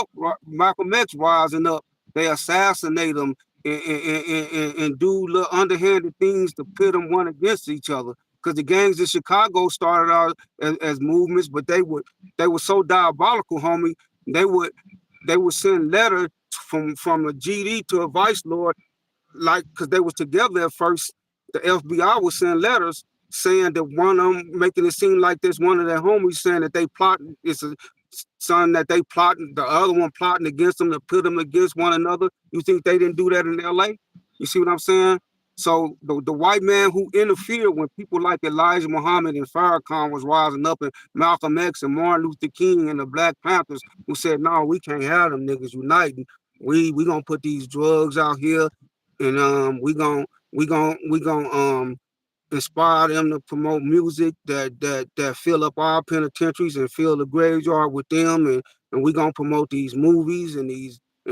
X rising up, they assassinate them and do little underhanded things to pit them one against each other. Because the gangs in Chicago started out as movements, but they were so diabolical, homie. They would they would send letters from a GD to a vice lord, like because they was together at first. The FBI would send letters saying that one of them making it seem like there's one of their homies saying that they plotting. It's a son that they plotting, the other one plotting against them to put them against one another. You think they didn't do that in LA? You see what I'm saying? So the white man who interfered when people like Elijah Muhammad and Farrakhan was rising up, and Malcolm X and Martin Luther King and the Black Panthers who said, no, we can't have them niggas uniting. We gonna put these drugs out here, and we gonna inspire them to promote music that fill up our penitentiaries and fill the graveyard with them, and we're gonna promote these movies and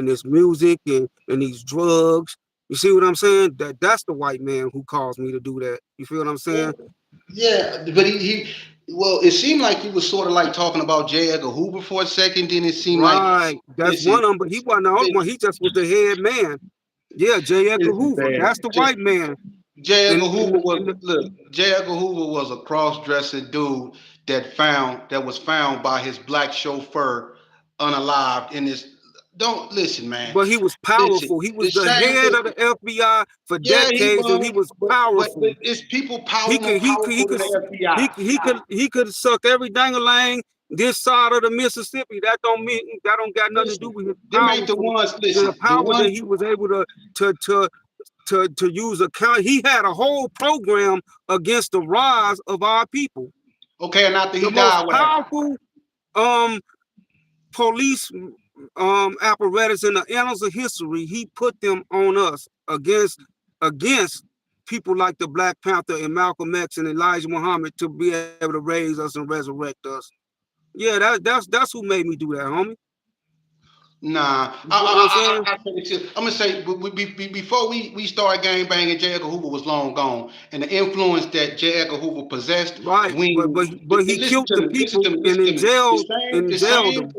this music and these drugs. You see what I'm saying? That's the white man who caused me to do that. You feel what I'm Yeah, saying? yeah, but well, it seemed like he was sort of like talking about J. Edgar Hoover for a second. Then it seemed like, Right. That's listen, one of them, but he wasn't the only one. listen, He just was the head man. Yeah, J. Edgar listen, Hoover. That's man. the white man. J. Edgar In Hoover in was the, look. J. Edgar Hoover was a cross-dressing dude that was found by his black chauffeur unalived in this. Don't listen, man. but he was Listen, powerful. He was the the same head thing. of the FBI for Yeah, he decades, and he was, was but powerful. it's people He more could he could he powerful than could the FBI. he could suck every dangling this side of the Mississippi. That don't got nothing to do Listen, with his them ain't the powerful ones. the Listen, the power ones. that he was able to to to use a count. He had a whole program against the rise of our people. Okay, and after The he most died, what happened? powerful um police apparatus in the annals of history, he put them on us against people like the Black Panther and Malcolm X and Elijah Muhammad to be able to raise us and resurrect us. Yeah, that's who made me do that, homie. Nah, You feel what I'm saying? I think it's. I'm gonna say before we start gang banging, J. Edgar Hoover was long gone, and the influence that J. Edgar Hoover possessed. Right, but he Listen killed to the me, listen to people me, and listen to me. in jailed them.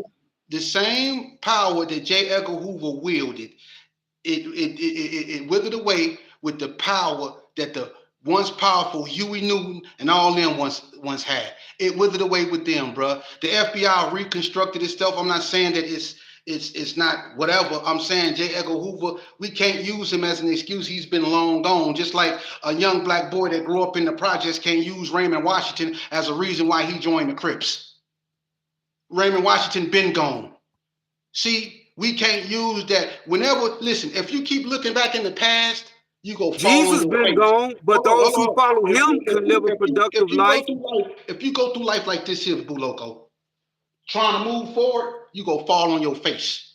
The same power that J. Edgar Hoover wielded, it withered away with the power that the once powerful Huey Newton and all them once had. It withered away with them, bruh. The FBI reconstructed itself. I'm not saying that it's not whatever. I'm saying J. Edgar Hoover, we can't use him as an excuse. He's been long gone. Just like a young black boy that grew up in the projects can't use Raymond Washington as a reason why he joined the Crips. Raymond Washington been gone. See, we can't use that. Whenever, listen, if you keep looking back in the past, you go fall on Jesus your been face. gone, but Hold on, those hold who on. follow him can live a productive If you go life. through life, if you go through life like this here, Buloko, trying to move forward, you go fall on your face.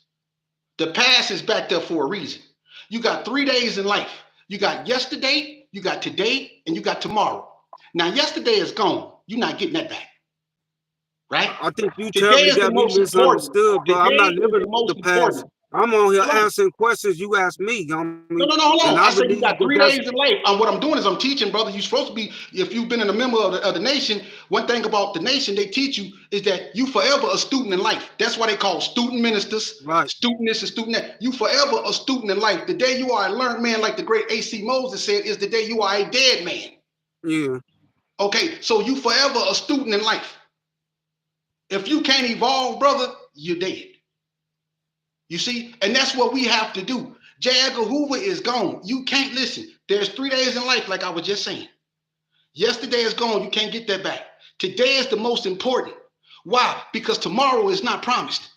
The past is back there for a reason. You got 3 days in life. You got yesterday, you got today, and you got tomorrow. Now, yesterday is gone. You're not getting that back, right? I think you Today terribly is the got me most important. misunderstood, bro. I'm not Today is living the in the most past. important. I'm on here Hold on. answering questions you ask me, homie, No, no, no, and hold I on. I said you believe got that three that's days in life. What I'm doing is I'm teaching, brother. You're supposed to be, if you've been in a member of the nation, one thing about the nation they teach you is that you forever a student in life. That's why they call student ministers, right. student this and student that. You forever a student in life. The day you are a learned man, like the great A.C. Moses said, is the day you are a dead man. Yeah. Okay, so you forever a student in life. If you can't evolve, brother, you're dead. You see, and that's what we have to do. J. Edgar Hoover is gone. You can't listen. There's 3 days in life, like I was just saying. Yesterday is gone. You can't get that back. Today is the most important. Why? Because tomorrow is not promised.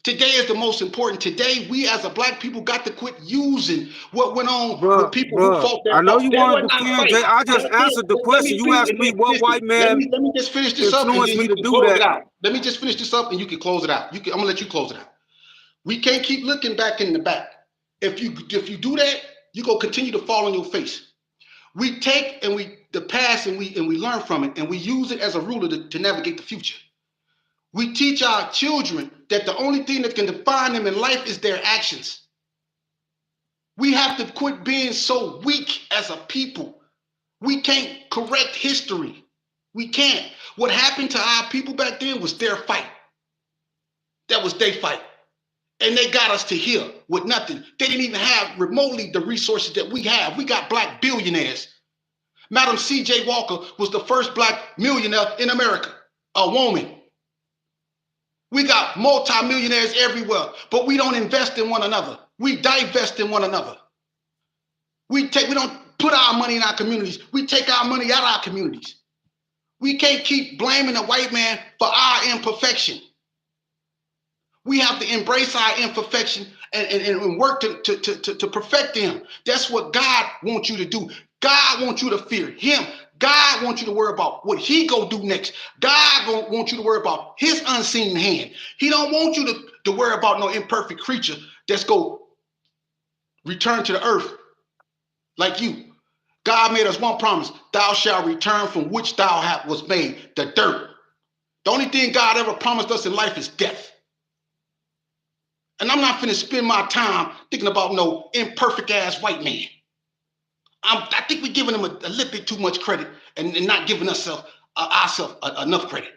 Today is the most important. Today, we as a black people got to quit using what went on with people who Bruh. fought that I know fought. you That want was to not defend fight. Jay. I just answered the Let question. me You finish, asked and me then what listen. white man Let me just finish this up, and influenced then me you to can do close it that. out. Let me just finish this up, and you can close it out. I'm gonna let you close it out. We can't keep looking back in the back. If you do that, you go continue to fall on your face. We take and we the past and we learn from it and we use it as a ruler to navigate the future. We teach our children that the only thing that can define them in life is their actions. We have to quit being so weak as a people. We can't correct history. We can't. What happened to our people back then was their fight. That was their fight. And they got us to here with nothing. They didn't even have remotely the resources that we have. We got black billionaires. Madam C.J. Walker was the first black millionaire in America, a woman. We got multimillionaires everywhere, but we don't invest in one another. We divest in one another. We don't put our money in our communities. We take our money out of our communities. We can't keep blaming the white man for our imperfection. We have to embrace our imperfection and work to perfect them. That's what God wants you to do. God wants you to fear him. God wants you to worry about what he go do next. God wants you to worry about his unseen hand. He don't want you to worry about no imperfect creature that's go return to the earth like you. God made us one promise: thou shalt return from which thou was made, the dirt. The only thing God ever promised us in life is death. And I'm not finna spend my time thinking about no imperfect ass white man. I think we're giving him a little bit too much credit and not giving ourselves enough credit.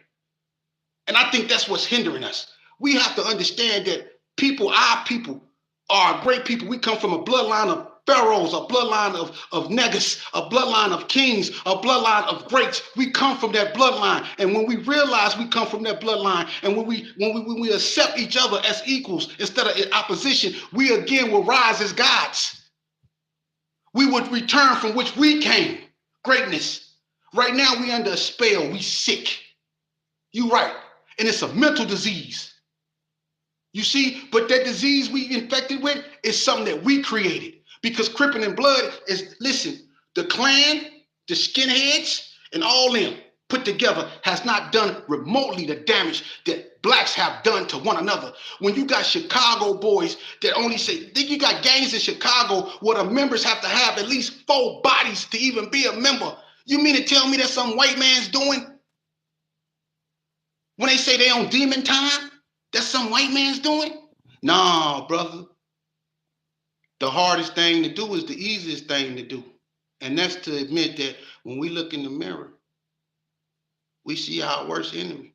And I think that's what's hindering us. We have to understand that our people, are great people. We come from a bloodline of pharaohs, a bloodline of negus, a bloodline of kings, a bloodline of greats. We come from that bloodline. And when we realize we come from that bloodline, and when we accept each other as equals instead of in opposition, we again will rise as gods. We would return from which we came, greatness. Right now we under a spell. We sick. You right. And it's a mental disease. You see, but that disease we infected with is something that we created. Because Crippin' and Blood is, listen, the Klan, the skinheads, and all them put together has not done remotely the damage that blacks have done to one another. When you got Chicago boys that only say, then you got gangs in Chicago where the members have to have at least 4 bodies to even be a member. You mean to tell me that's some white man's doing? When they say they on demon time, that's some white man's doing? Nah, brother. The hardest thing to do is the easiest thing to do. And that's to admit that when we look in the mirror, we see our worst enemy.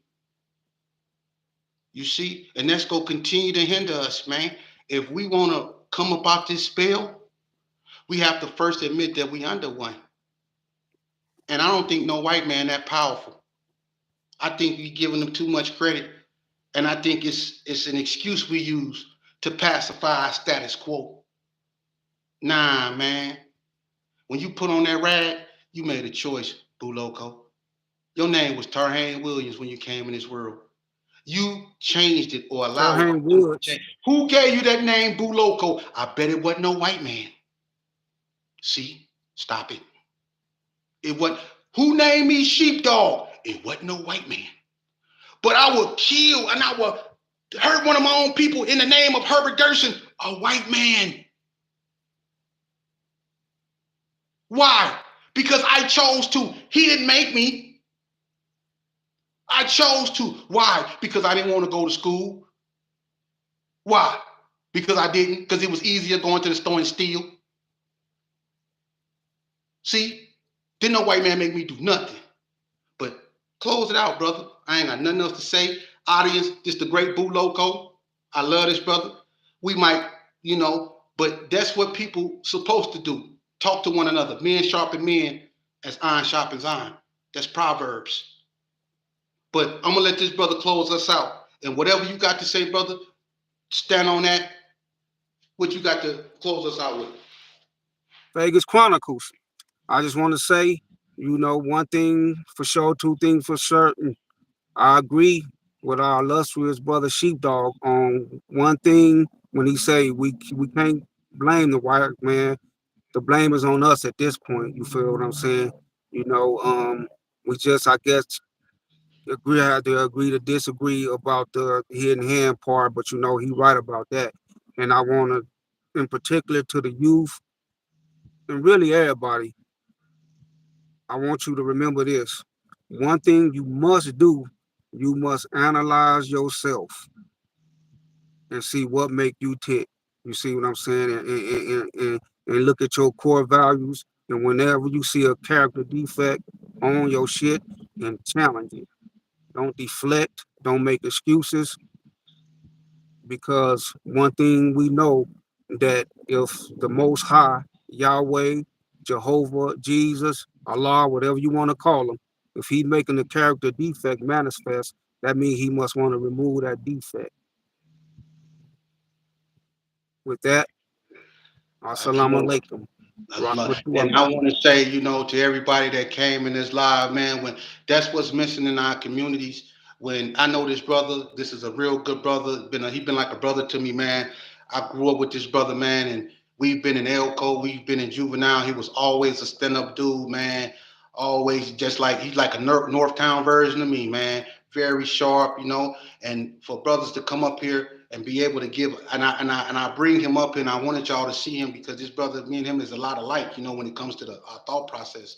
You see? And that's going to continue to hinder us, man. If we want to come about this spell, we have to first admit that we under one. And I don't think no white man that powerful. I think we giving them too much credit. And I think it's an excuse we use to pacify our status quo. Nah, man. When you put on that rag, you made a choice, Boo Loco. Your name was Tarhane Williams when you came in this world. You changed it or allowed it Terrell to Woods. change. Who gave you that name, Boo Loco? I bet it wasn't no white man. See? Stop it. It wasn't. Who named me Sheepdog? It wasn't no white man. But I would kill and I would hurt one of my own people in the name of Herbert Gerson, a white man. Why? Because I chose to. He didn't make me. I chose to. Why? Because I didn't want to go to school. Why? Because I didn't. Because it was easier going to the store and steal. See? Didn't no white man make me do nothing. But close it out, brother. I ain't got nothing else to say. Audience, this the great Boo Loco. I love this brother. We might, but that's what people supposed to do. Talk to one another. Men sharpen men as iron sharpens iron. That's Proverbs. But I'm gonna let this brother close us out. And whatever you got to say, brother, stand on that. What you got to close us out with? Vegas Chronicles. I just want to say, one thing for sure, two things for certain. I agree with our illustrious brother Sheepdog on one thing when he say we can't blame the white man. The blame is on us at this point. You feel what I'm saying? We just, I guess, have to agree to disagree about the hidden hand part, but he right about that. And I want to, in particular, to the youth and really everybody, I want you to remember this. One thing you must do, you must analyze yourself and see what make you tick. You see what I'm saying? And look at your core values. And whenever you see a character defect on your shit, and challenge it. Don't deflect. Don't make excuses. Because one thing we know that if the Most High, Yahweh, Jehovah, Jesus, Allah, whatever you want to call him, if he making the character defect manifest, that means he must want to remove that defect. With that, I just assalamu want alaikum. And I want to say, to everybody that came in this live, man, when that's what's missing in our communities. When I know this brother, this is a real good brother. He's been like a brother to me, man. I grew up with this brother, man, and we've been in Elko, we've been in juvenile. He was always a stand-up dude, man. Always just like he's like a Northtown version of me, man. Very sharp, And for brothers to come up here and be able to give. And I bring him up, and I wanted y'all to see him because this brother, me and him, is a lot alike. When it comes to our thought process.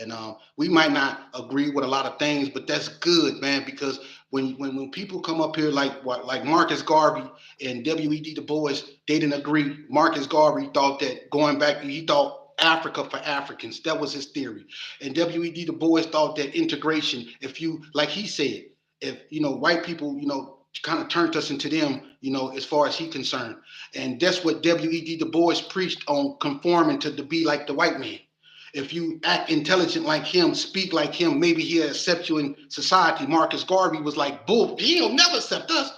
And we might not agree with a lot of things, but that's good, man. Because when people come up here like Marcus Garvey and W.E.D. Du Bois, they didn't agree. Marcus Garvey thought that going back, he thought Africa for Africans. That was his theory. And W.E.D. Du Bois thought that integration, if you, like he said, if white people, kind of turned us into them, as far as he concerned. And that's what W.E.D. Du Bois preached on, conforming to be like the white man. If you act intelligent like him, speak like him, maybe he'll accept you in society. Marcus Garvey was like, bull, he'll never accept us.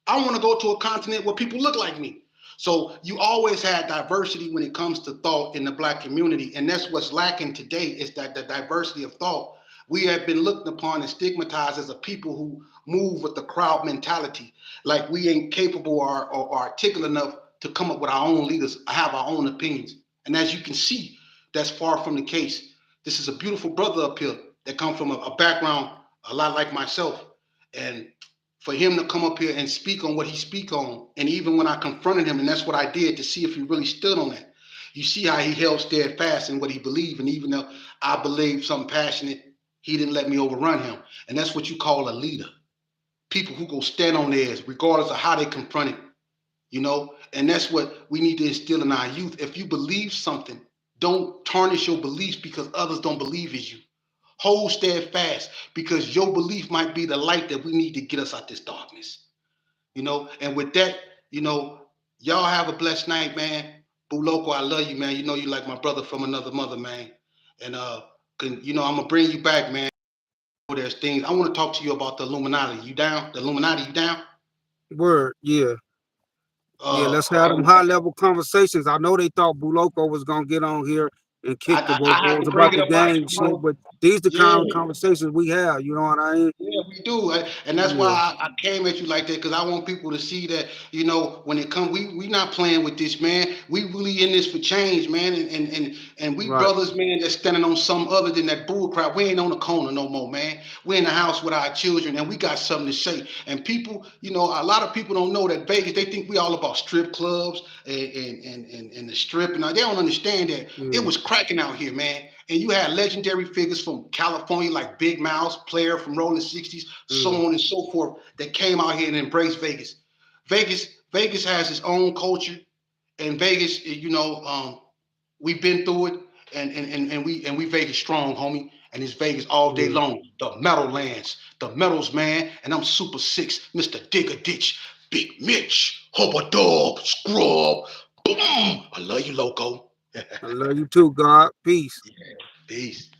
I want to go to a continent where people look like me. So you always had diversity when it comes to thought in the black community. And that's what's lacking today, is that the diversity of thought. We have been looked upon and stigmatized as a people who move with the crowd mentality. Like we ain't capable or articulate enough to come up with our own leaders, have our own opinions. And as you can see, that's far from the case. This is a beautiful brother up here that comes from a background a lot like myself. And for him to come up here and speak on what he speak on, and even when I confronted him, and that's what I did to see if he really stood on that. You see how he held steadfast in what he believed, and even though I believed something passionate, he didn't let me overrun him. And that's what you call a leader. People who go stand on theirs, regardless of how they confront it. And that's what we need to instill in our youth. If you believe something, don't tarnish your beliefs because others don't believe as you. Hold steadfast, because your belief might be the light that we need to get us out this darkness. And with that, y'all have a blessed night, man. Boo Loco, I love you, man. You like my brother from another mother, man. And I'm gonna bring you back, man. There's things I want to talk to you about. The Illuminati. You down? The Illuminati, you down? Word, yeah. Yeah, let's have them I, high level conversations. I know they thought Buloko was gonna get on here and kick the I had bobos to bring about it the up out gang you, shit, bro. but these the Yeah. kind of conversations we have. You know what I mean? Yeah, we do, and that's why Yeah, I came at you like that, because I want people to see that when it comes, we not playing with this, man. We really in this for change, man, and we right. brothers, man, that's standing on something other than that bull crap. We ain't on the corner no more, man. We're in the house with our children, and we got something to say. And people, a lot of people don't know that Vegas. They think we all about strip clubs and the strip, and they don't understand that it Yeah. was cracking out here, man. And you had legendary figures from California like Big Mouse, Player from Rolling 60s, so Mm. on and so forth, that came out here and embraced Vegas. Vegas has its own culture, and Vegas, we've been through it, and we Vegas strong, homie. And it's Vegas all day Yeah. long. The Meadowlands, the Metals, man. And I'm Super Six, Mr. Digger Ditch, Big Mitch, Hubba Dub, Scrub. Boom! I love you, Loco. I love you too, God. Peace. Peace.